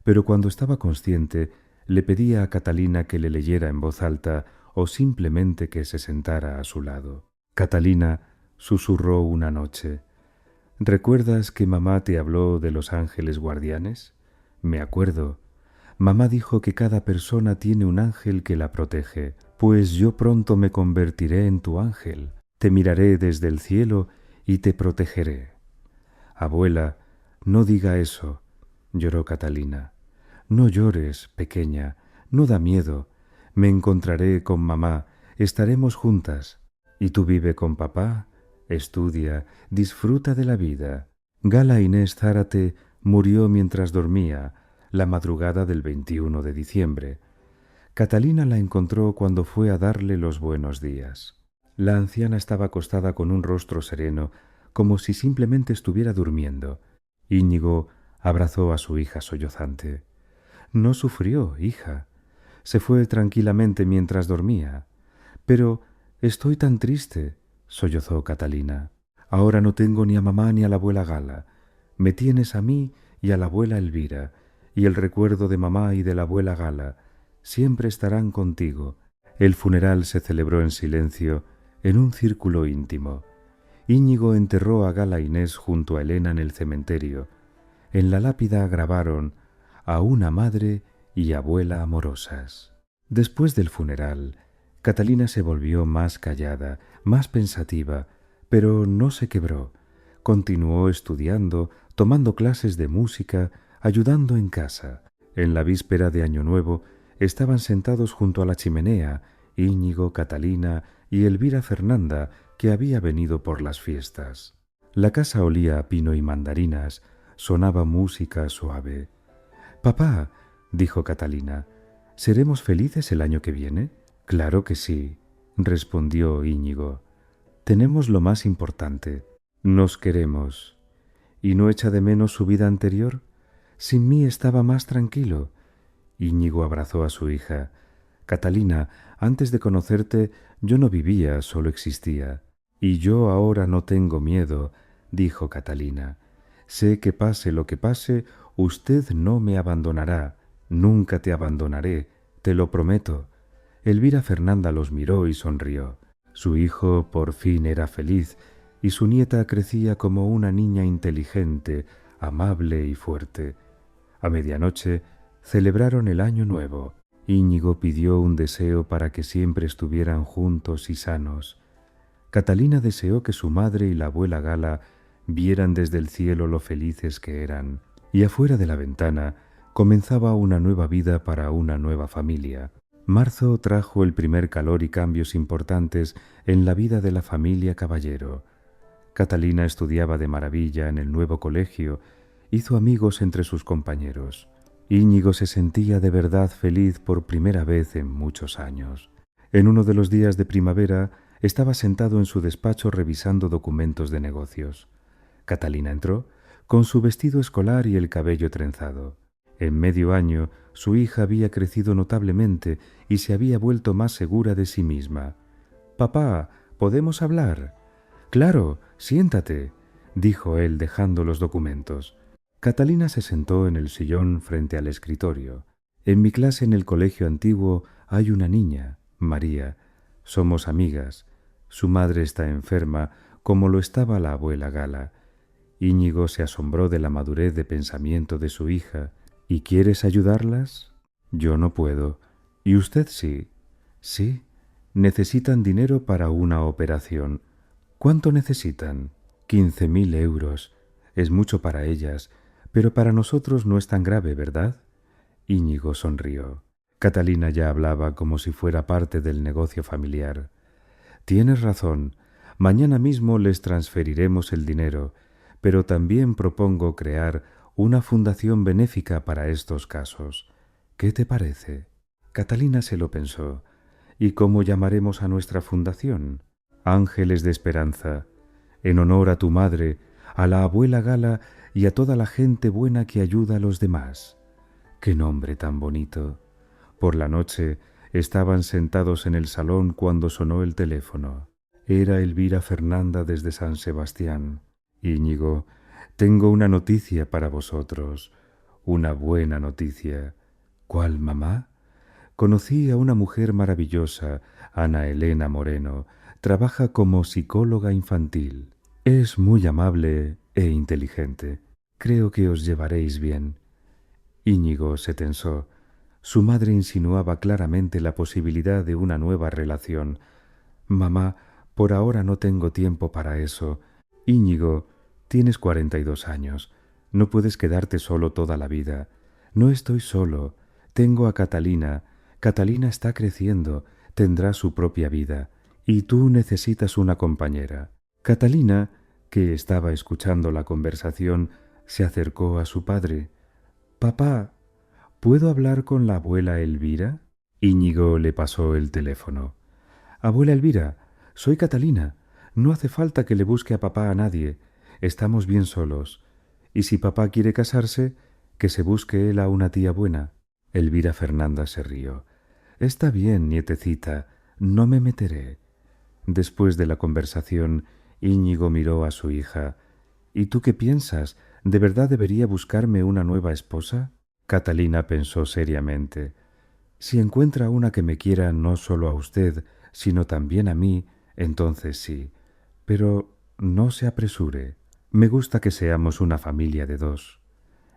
pero cuando estaba consciente, le pedía a Catalina que le leyera en voz alta o simplemente que se sentara a su lado. Catalina susurró una noche. ¿Recuerdas que mamá te habló de los ángeles guardianes? Me acuerdo. Mamá dijo que cada persona tiene un ángel que la protege. Pues yo pronto me convertiré en tu ángel. Te miraré desde el cielo y te protegeré. Abuela, no diga eso, lloró Catalina. No llores, pequeña, no da miedo. Me encontraré con mamá, estaremos juntas. Y tú vive con papá, estudia, disfruta de la vida. Gala Inés Zárate murió mientras dormía, la madrugada del 21 de diciembre. Catalina la encontró cuando fue a darle los buenos días. La anciana estaba acostada con un rostro sereno, como si simplemente estuviera durmiendo. Íñigo abrazó a su hija sollozante. No sufrió, hija. Se fue tranquilamente mientras dormía. Pero estoy tan triste, sollozó Catalina. Ahora no tengo ni a mamá ni a la abuela Gala. Me tienes a mí y a la abuela Elvira, y el recuerdo de mamá y de la abuela Gala siempre estarán contigo. El funeral se celebró en silencio, en un círculo íntimo. Íñigo enterró a Gala Inés junto a Elena en el cementerio. En la lápida grabaron a una madre y abuela amorosas. Después del funeral, Catalina se volvió más callada, más pensativa, pero no se quebró. Continuó estudiando, tomando clases de música, ayudando en casa. En la víspera de Año Nuevo, estaban sentados junto a la chimenea Íñigo, Catalina y Elvira Fernanda, que había venido por las fiestas. La casa olía a pino y mandarinas, sonaba música suave. «Papá», dijo Catalina, «¿seremos felices el año que viene?» «Claro que sí», respondió Íñigo. «Tenemos lo más importante. Nos queremos. ¿Y no echa de menos su vida anterior? Sin mí estaba más tranquilo». Íñigo abrazó a su hija. «Catalina, antes de conocerte yo no vivía, solo existía. Y yo ahora no tengo miedo», dijo Catalina. «Sé que pase lo que pase, usted no me abandonará. Nunca te abandonaré, te lo prometo». Elvira Fernanda los miró y sonrió. Su hijo por fin era feliz y su nieta crecía como una niña inteligente, amable y fuerte. A medianoche celebraron el Año Nuevo. Íñigo pidió un deseo para que siempre estuvieran juntos y sanos. Catalina deseó que su madre y la abuela Gala vieran desde el cielo lo felices que eran, y afuera de la ventana comenzaba una nueva vida para una nueva familia. Marzo trajo el primer calor y cambios importantes en la vida de la familia Caballero. Catalina estudiaba de maravilla en el nuevo colegio, hizo amigos entre sus compañeros. Íñigo se sentía de verdad feliz por primera vez en muchos años. En uno de los días de primavera estaba sentado en su despacho revisando documentos de negocios. Catalina entró, con su vestido escolar y el cabello trenzado. En medio año, Su hija había crecido notablemente y se había vuelto más segura de sí misma. «Papá, ¿podemos hablar?» «Claro, siéntate», dijo él dejando los documentos. Catalina se sentó en el sillón frente al escritorio. «En mi clase en el colegio antiguo hay una niña, María. Somos amigas. Su madre está enferma, como lo estaba la abuela Gala». Íñigo se asombró de la madurez de pensamiento de su hija. «¿Y quieres ayudarlas?» «Yo no puedo. ¿Y usted sí?» «Sí. Necesitan dinero para una operación». «¿Cuánto necesitan?» 15.000 euros. Es mucho para ellas, pero para nosotros no es tan grave, ¿verdad?» Íñigo sonrió. Catalina ya hablaba como si fuera parte del negocio familiar. «Tienes razón. Mañana mismo les transferiremos el dinero, pero también propongo crear una fundación benéfica para estos casos. ¿Qué te parece?» Catalina se lo pensó. «¿Y cómo llamaremos a nuestra fundación?» «Ángeles de Esperanza, en honor a tu madre, a la abuela Gala y a toda la gente buena que ayuda a los demás». «Qué nombre tan bonito». Por la noche estaban sentados en el salón cuando sonó el teléfono. Era Elvira Fernanda desde San Sebastián. «Íñigo, tengo una noticia para vosotros, una buena noticia». «¿Cuál, mamá?» «Conocí a una mujer maravillosa, Ana Elena Moreno. Trabaja como psicóloga infantil. Es muy amable e inteligente. Creo que os llevaréis bien». Íñigo se tensó. Su madre insinuaba claramente la posibilidad de una nueva relación. «Mamá, por ahora no tengo tiempo para eso. Íñigo, tienes 42 años. No puedes quedarte solo toda la vida. No estoy solo. Tengo a Catalina. Catalina está creciendo. Tendrá su propia vida. Y tú necesitas una compañera». Catalina, que estaba escuchando la conversación, se acercó a su padre. «Papá, ¿puedo hablar con la abuela Elvira?» Íñigo le pasó el teléfono. «Abuela Elvira, soy Catalina. No hace falta que le busque a papá a nadie. Estamos bien solos. Y si papá quiere casarse, que se busque él a una tía buena». Elvira Fernanda se rió. «Está bien, nietecita, no me meteré». Después de la conversación, Íñigo miró a su hija. «¿Y tú qué piensas? ¿De verdad debería buscarme una nueva esposa?» Catalina pensó seriamente. «Si encuentra una que me quiera no solo a usted, sino también a mí, entonces sí. Pero no se apresure. Me gusta que seamos una familia de dos».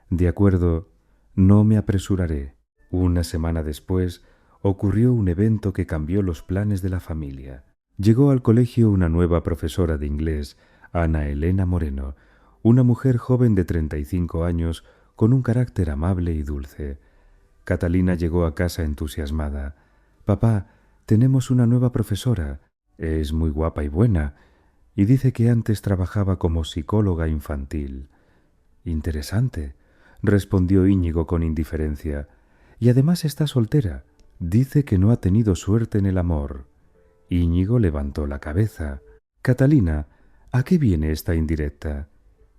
«De acuerdo, no me apresuraré». Una semana después ocurrió un evento que cambió los planes de la familia. Llegó al colegio una nueva profesora de inglés, Ana Elena Moreno, una mujer joven de 35 años con un carácter amable y dulce. Catalina llegó a casa entusiasmada. «Papá, tenemos una nueva profesora. Es muy guapa y buena, y dice que antes trabajaba como psicóloga infantil». «Interesante», respondió Íñigo con indiferencia. «Y además está soltera. Dice que no ha tenido suerte en el amor». Íñigo levantó la cabeza. «Catalina, ¿a qué viene esta indirecta?»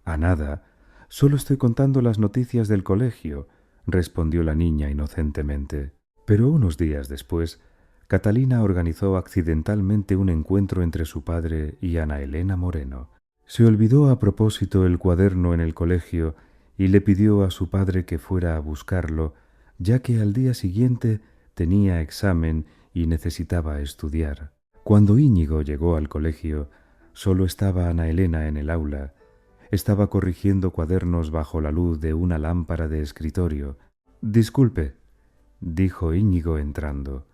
«A nada. Solo estoy contando las noticias del colegio», respondió la niña inocentemente. Pero unos días después, Catalina organizó accidentalmente un encuentro entre su padre y Ana Elena Moreno. Se olvidó a propósito el cuaderno en el colegio y le pidió a su padre que fuera a buscarlo, ya que al día siguiente tenía examen y necesitaba estudiar. Cuando Íñigo llegó al colegio, solo estaba Ana Elena en el aula. Estaba corrigiendo cuadernos bajo la luz de una lámpara de escritorio. «Disculpe», dijo Íñigo entrando.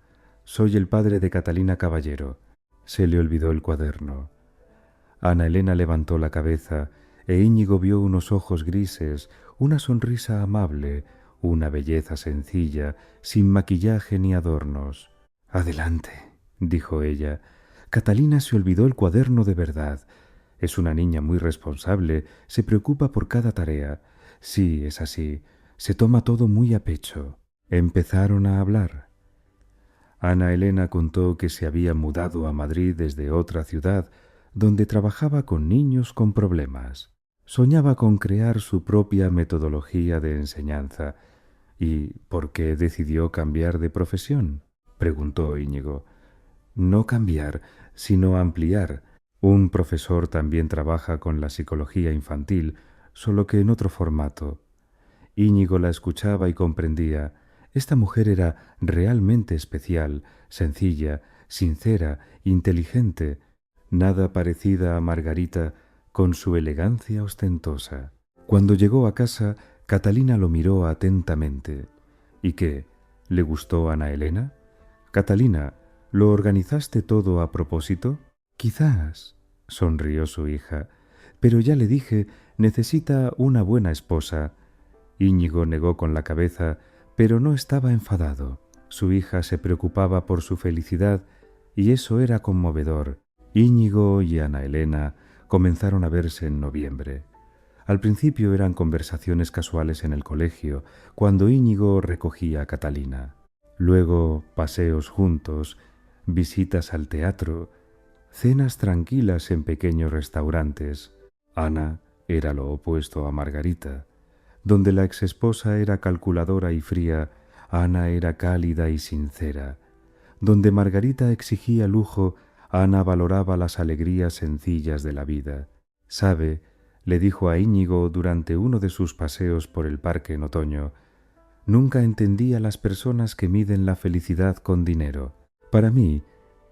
«Soy el padre de Catalina Caballero». Se le olvidó el cuaderno. Ana Elena levantó la cabeza e Íñigo vio unos ojos grises, una sonrisa amable, una belleza sencilla, sin maquillaje ni adornos. «Adelante», dijo ella. «Catalina se olvidó el cuaderno de verdad. Es una niña muy responsable, se preocupa por cada tarea. Sí, es así, se toma todo muy a pecho». Empezaron a hablar. Ana Elena contó que se había mudado a Madrid desde otra ciudad, donde trabajaba con niños con problemas. Soñaba con crear su propia metodología de enseñanza. ¿Y por qué decidió cambiar de profesión? Preguntó Íñigo. No cambiar, sino ampliar. Un profesor también trabaja con la psicología infantil, solo que en otro formato. Íñigo la escuchaba y comprendía. Esta mujer era realmente especial, sencilla, sincera, inteligente, nada parecida a Margarita con su elegancia ostentosa. Cuando llegó a casa, Catalina lo miró atentamente. ¿Y qué? ¿Le gustó Ana Elena? Catalina, ¿lo organizaste todo a propósito? Quizás, sonrió su hija, pero ya le dije, necesita una buena esposa. Íñigo negó con la cabeza, pero no estaba enfadado. Su hija se preocupaba por su felicidad y eso era conmovedor. Íñigo y Ana Elena comenzaron a verse en noviembre. Al principio eran conversaciones casuales en el colegio, cuando Íñigo recogía a Catalina. Luego paseos juntos, visitas al teatro, cenas tranquilas en pequeños restaurantes. Ana era lo opuesto a Margarita. Donde la exesposa era calculadora y fría, Ana era cálida y sincera. Donde Margarita exigía lujo, Ana valoraba las alegrías sencillas de la vida. «Sabe», le dijo a Íñigo durante uno de sus paseos por el parque en otoño, «nunca entendí a las personas que miden la felicidad con dinero. Para mí,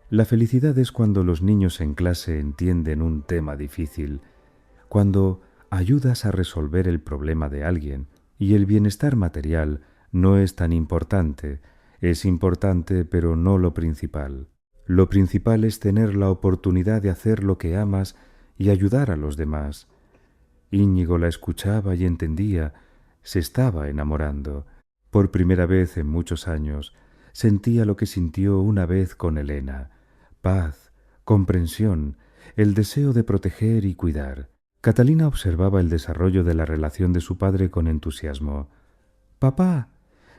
la felicidad es cuando los niños en clase entienden un tema difícil, cuando ayudas a resolver el problema de alguien, y el bienestar material no es tan importante, es importante pero no lo principal. Lo principal es tener la oportunidad de hacer lo que amas y ayudar a los demás». Íñigo la escuchaba y entendía, se estaba enamorando. Por primera vez en muchos años sentía lo que sintió una vez con Elena: paz, comprensión, el deseo de proteger y cuidar. Catalina observaba el desarrollo de la relación de su padre con entusiasmo. «Papá,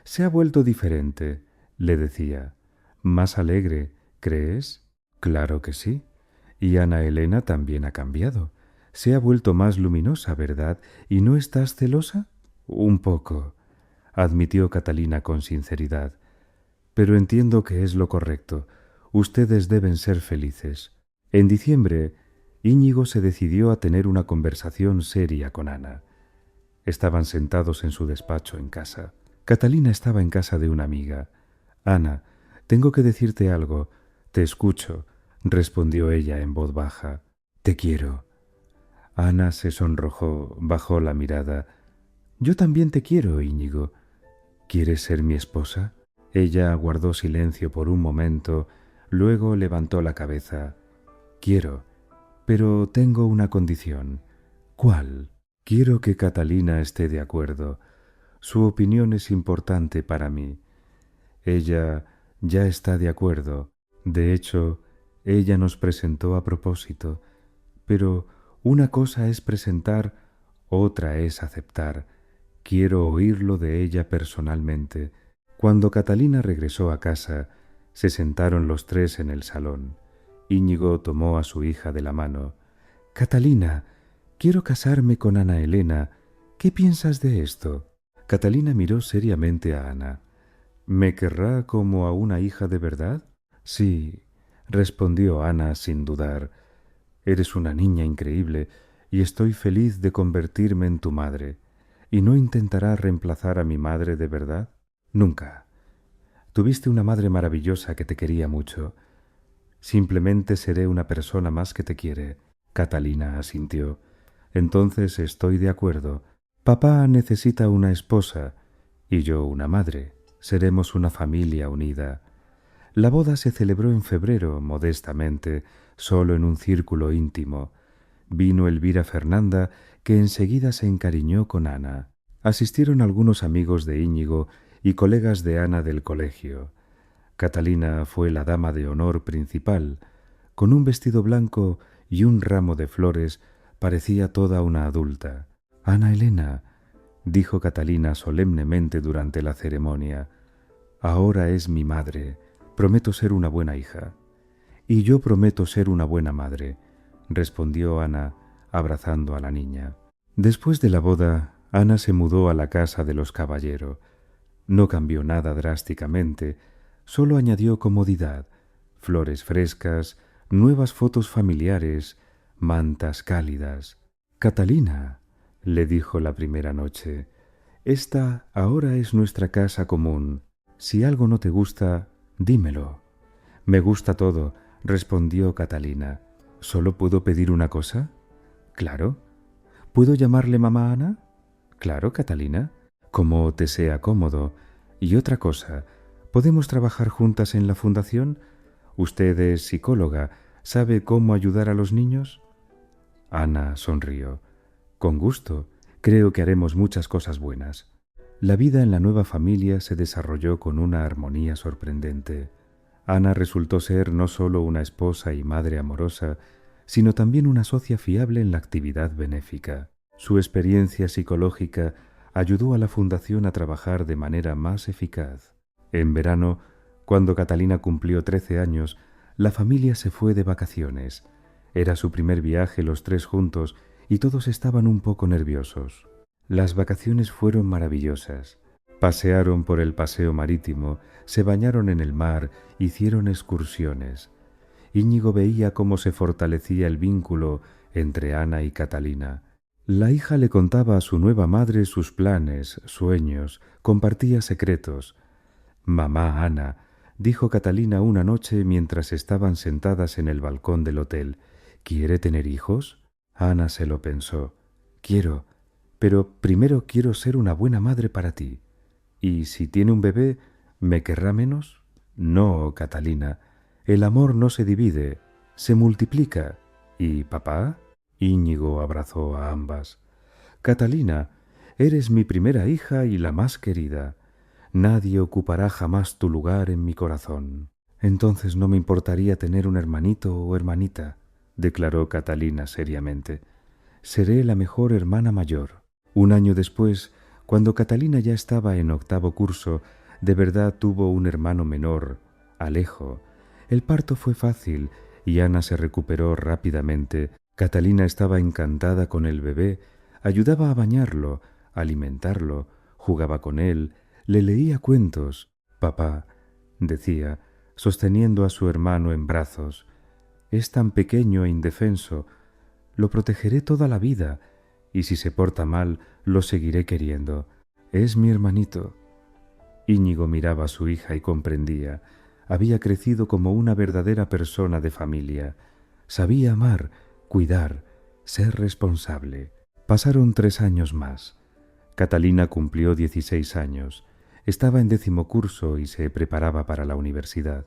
se ha vuelto diferente», le decía. «Más alegre, ¿crees?» «Claro que sí. Y Ana Elena también ha cambiado. Se ha vuelto más luminosa, ¿verdad? ¿Y no estás celosa?» «Un poco», admitió Catalina con sinceridad. «Pero entiendo que es lo correcto. Ustedes deben ser felices». En diciembre, Íñigo se decidió a tener una conversación seria con Ana. Estaban sentados en su despacho en casa. Catalina estaba en casa de una amiga. «Ana, tengo que decirte algo». «Te escucho», respondió ella en voz baja. «Te quiero». Ana se sonrojó, bajó la mirada. «Yo también te quiero, Íñigo. ¿Quieres ser mi esposa?» Ella guardó silencio por un momento, luego levantó la cabeza. «Quiero, pero tengo una condición». «¿Cuál?» «Quiero que Catalina esté de acuerdo. Su opinión es importante para mí». «Ella ya está de acuerdo. De hecho, ella nos presentó a propósito. Pero una cosa es presentar, otra es aceptar. Quiero oírlo de ella personalmente». Cuando Catalina regresó a casa, se sentaron los tres en el salón. Íñigo tomó a su hija de la mano. «Catalina, quiero casarme con Ana Elena. ¿Qué piensas de esto?» Catalina miró seriamente a Ana. «¿Me querrá como a una hija de verdad?» «Sí», respondió Ana sin dudar. «Eres una niña increíble y estoy feliz de convertirme en tu madre. ¿Y no intentará reemplazar a mi madre de verdad?» «Nunca. Tuviste una madre maravillosa que te quería mucho. Simplemente seré una persona más que te quiere». Catalina asintió. «Entonces estoy de acuerdo. Papá necesita una esposa y yo una madre. Seremos una familia unida». La boda se celebró en febrero, modestamente, solo en un círculo íntimo. Vino Elvira Fernanda, que enseguida se encariñó con Ana. Asistieron algunos amigos de Íñigo y colegas de Ana del colegio. Catalina fue la dama de honor principal. Con un vestido blanco y un ramo de flores, parecía toda una adulta. «Ana Elena», dijo Catalina solemnemente durante la ceremonia, «ahora es mi madre. Prometo ser una buena hija». «Y yo prometo ser una buena madre», respondió Ana, abrazando a la niña. Después de la boda, Ana se mudó a la casa de los Caballero. No cambió nada drásticamente, solo añadió comodidad, flores frescas, nuevas fotos familiares, mantas cálidas. Catalina, le dijo la primera noche, esta ahora es nuestra casa común. Si algo no te gusta, dímelo. Me gusta todo, respondió Catalina. ¿Solo puedo pedir una cosa? Claro. ¿Puedo llamarle mamá Ana? Claro, Catalina. Como te sea cómodo. Y otra cosa, ¿podemos trabajar juntas en la fundación? Usted es psicóloga, ¿sabe cómo ayudar a los niños? Ana sonrió. Con gusto. Creo que haremos muchas cosas buenas. La vida en la nueva familia se desarrolló con una armonía sorprendente. Ana resultó ser no solo una esposa y madre amorosa, sino también una socia fiable en la actividad benéfica. Su experiencia psicológica ayudó a la fundación a trabajar de manera más eficaz. En verano, cuando Catalina cumplió 13 años, la familia se fue de vacaciones. Era su primer viaje los tres juntos y todos estaban un poco nerviosos. Las vacaciones fueron maravillosas. Pasearon por el paseo marítimo, se bañaron en el mar, hicieron excursiones. Íñigo veía cómo se fortalecía el vínculo entre Ana y Catalina. La hija le contaba a su nueva madre sus planes, sueños, compartía secretos. Mamá Ana, dijo Catalina una noche mientras estaban sentadas en el balcón del hotel, ¿quiere tener hijos? Ana se lo pensó. Quiero, pero primero quiero ser una buena madre para ti. ¿Y si tiene un bebé, me querrá menos? No, Catalina. El amor no se divide, se multiplica. ¿Y papá? Íñigo abrazó a ambas. Catalina, eres mi primera hija y la más querida. Nadie ocupará jamás tu lugar en mi corazón. Entonces no me importaría tener un hermanito o hermanita, declaró Catalina seriamente. Seré la mejor hermana mayor. Un año después, cuando Catalina ya estaba en 8º curso, de verdad tuvo un hermano menor, Alejo. El parto fue fácil y Ana se recuperó rápidamente. Catalina estaba encantada con el bebé, ayudaba a bañarlo, alimentarlo, jugaba con él, le leía cuentos. Papá, decía, sosteniendo a su hermano en brazos, es tan pequeño e indefenso, lo protegeré toda la vida, y si se porta mal, lo seguiré queriendo. Es mi hermanito. Íñigo miraba a su hija y comprendía. Había crecido como una verdadera persona de familia. Sabía amar, cuidar, ser responsable. Pasaron 3 años más. Catalina cumplió 16 años. Estaba en 10º curso y se preparaba para la universidad.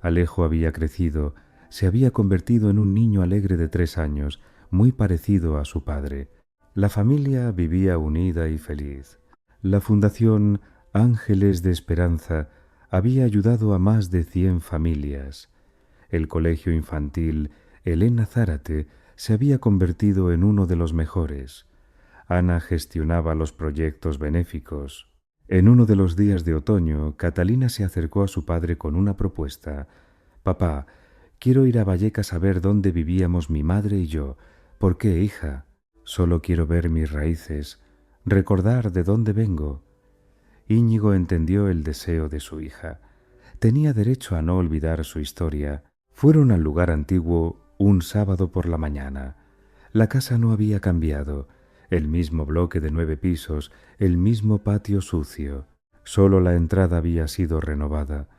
Alejo había crecido, se había convertido en un niño alegre de 3 años, muy parecido a su padre. La familia vivía unida y feliz. La Fundación Ángeles de Esperanza había ayudado a más de 100 familias. El colegio infantil Elena Zárate se había convertido en uno de los mejores. Ana gestionaba los proyectos benéficos. En uno de los días de otoño, Catalina se acercó a su padre con una propuesta. «Papá, quiero ir a Vallecas a ver dónde vivíamos mi madre y yo. ¿Por qué, hija? Solo quiero ver mis raíces, recordar de dónde vengo». Íñigo entendió el deseo de su hija. Tenía derecho a no olvidar su historia. Fueron al lugar antiguo un sábado por la mañana. La casa no había cambiado. El mismo bloque de 9 pisos, el mismo patio sucio. Solo la entrada había sido renovada.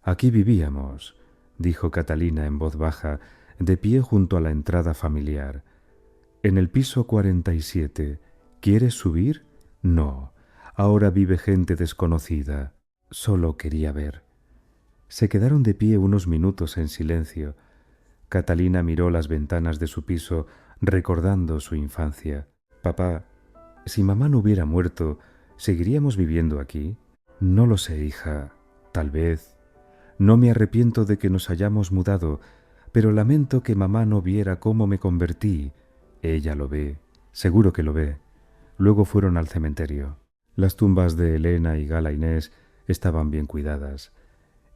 «Aquí vivíamos», dijo Catalina en voz baja, de pie junto a la entrada familiar. «En el piso 47. ¿Quieres subir?» «No. Ahora vive gente desconocida. Solo quería ver». Se quedaron de pie unos minutos en silencio. Catalina miró las ventanas de su piso, recordando su infancia. «Papá, si mamá no hubiera muerto, ¿seguiríamos viviendo aquí?» «No lo sé, hija. Tal vez. No me arrepiento de que nos hayamos mudado, pero lamento que mamá no viera cómo me convertí. Ella lo ve. Seguro que lo ve». Luego fueron al cementerio. Las tumbas de Elena y Gala Inés estaban bien cuidadas.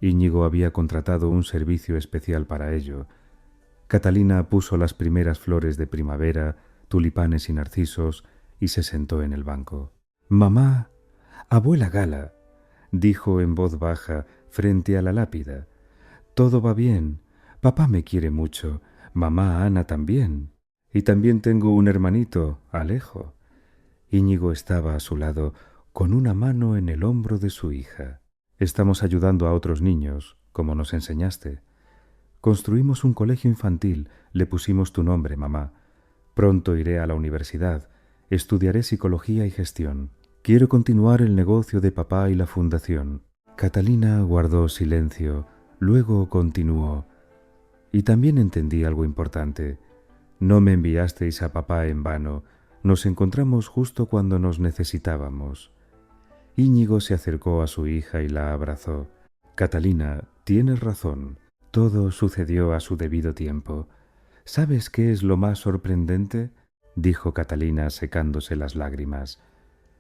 Íñigo había contratado un servicio especial para ello. Catalina puso las primeras flores de primavera, tulipanes y narcisos, y se sentó en el banco. «Mamá, abuela Gala, dijo en voz baja frente a la lápida. Todo va bien. Papá me quiere mucho, mamá Ana también. Y también tengo un hermanito, Alejo. Íñigo estaba a su lado, con una mano en el hombro de su hija. Estamos ayudando a otros niños, como nos enseñaste. Construimos un colegio infantil, le pusimos tu nombre, mamá. Pronto iré a la universidad, estudiaré psicología y gestión. Quiero continuar el negocio de papá y la fundación. Catalina guardó silencio, luego continuó. Y también entendí algo importante. No me enviasteis a papá en vano, nos encontramos justo cuando nos necesitábamos. Íñigo se acercó a su hija y la abrazó. Catalina, tienes razón. Todo sucedió a su debido tiempo. ¿Sabes qué es lo más sorprendente?, dijo Catalina secándose las lágrimas.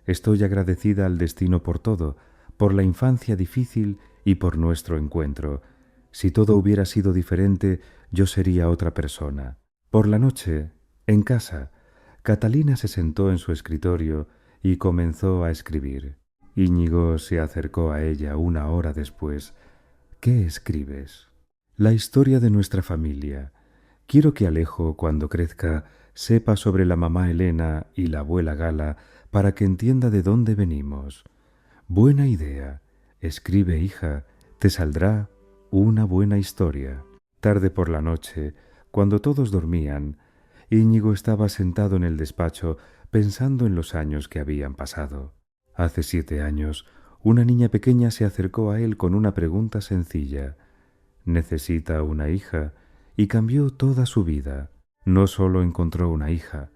Estoy agradecida al destino por todo, por la infancia difícil y por nuestro encuentro. Si todo hubiera sido diferente, yo sería otra persona. Por la noche, en casa, Catalina se sentó en su escritorio y comenzó a escribir. Íñigo se acercó a ella una hora después. ¿Qué escribes? La historia de nuestra familia. Quiero que Alejo, cuando crezca, sepa sobre la mamá Elena y la abuela Gala para que entienda de dónde venimos. Buena idea. Escribe, hija, te saldrá una buena historia. Tarde por la noche, cuando todos dormían, Íñigo estaba sentado en el despacho pensando en los años que habían pasado. Hace 7 años, una niña pequeña se acercó a él con una pregunta sencilla. Necesita una hija, y cambió toda su vida. No solo encontró una hija,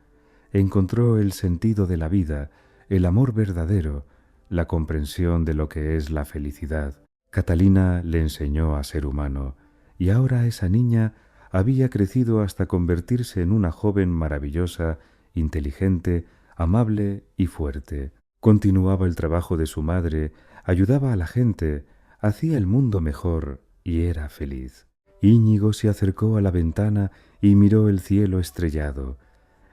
encontró el sentido de la vida, el amor verdadero, la comprensión de lo que es la felicidad. Catalina le enseñó a ser humano, y ahora esa niña había crecido hasta convertirse en una joven maravillosa, inteligente, amable y fuerte. Continuaba el trabajo de su madre, ayudaba a la gente, hacía el mundo mejor y era feliz. Íñigo se acercó a la ventana y miró el cielo estrellado.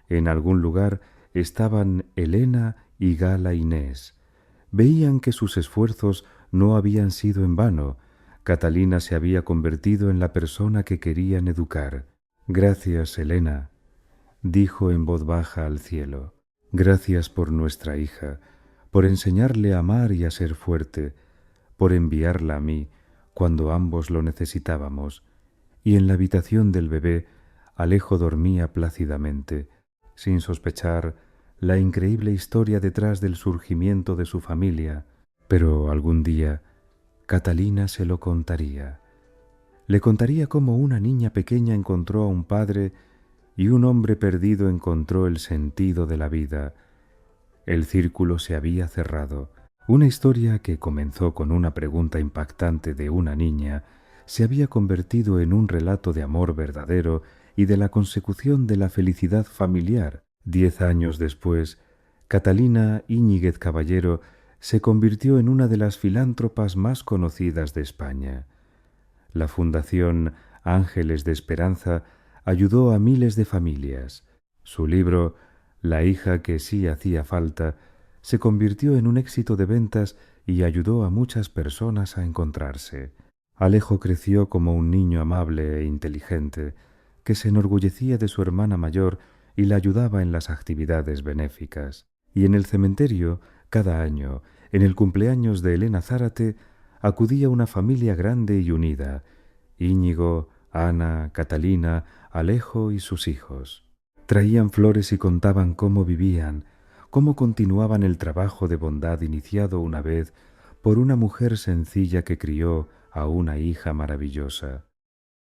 En algún lugar estaban Elena y Gala Inés. Veían que sus esfuerzos no habían sido en vano. Catalina se había convertido en la persona que querían educar. Gracias, Elena, dijo en voz baja al cielo. Gracias por nuestra hija, por enseñarle a amar y a ser fuerte, por enviarla a mí cuando ambos lo necesitábamos. Y en la habitación del bebé, Alejo dormía plácidamente, sin sospechar la increíble historia detrás del surgimiento de su familia. Pero algún día Catalina se lo contaría. Le contaría cómo una niña pequeña encontró a un padre y un hombre perdido encontró el sentido de la vida. El círculo se había cerrado. Una historia que comenzó con una pregunta impactante de una niña se había convertido en un relato de amor verdadero y de la consecución de la felicidad familiar. 10 años después, Catalina Íñiguez Caballero se convirtió en una de las filántropas más conocidas de España. La Fundación Ángeles de Esperanza ayudó a miles de familias. Su libro, La hija que sí hacía falta, se convirtió en un éxito de ventas y ayudó a muchas personas a encontrarse. Alejo creció como un niño amable e inteligente, que se enorgullecía de su hermana mayor y la ayudaba en las actividades benéficas. Y en el cementerio, cada año, en el cumpleaños de Elena Zárate, acudía una familia grande y unida: Íñigo, Ana, Catalina, Alejo y sus hijos. Traían flores y contaban cómo vivían, cómo continuaban el trabajo de bondad iniciado una vez por una mujer sencilla que crió a una hija maravillosa.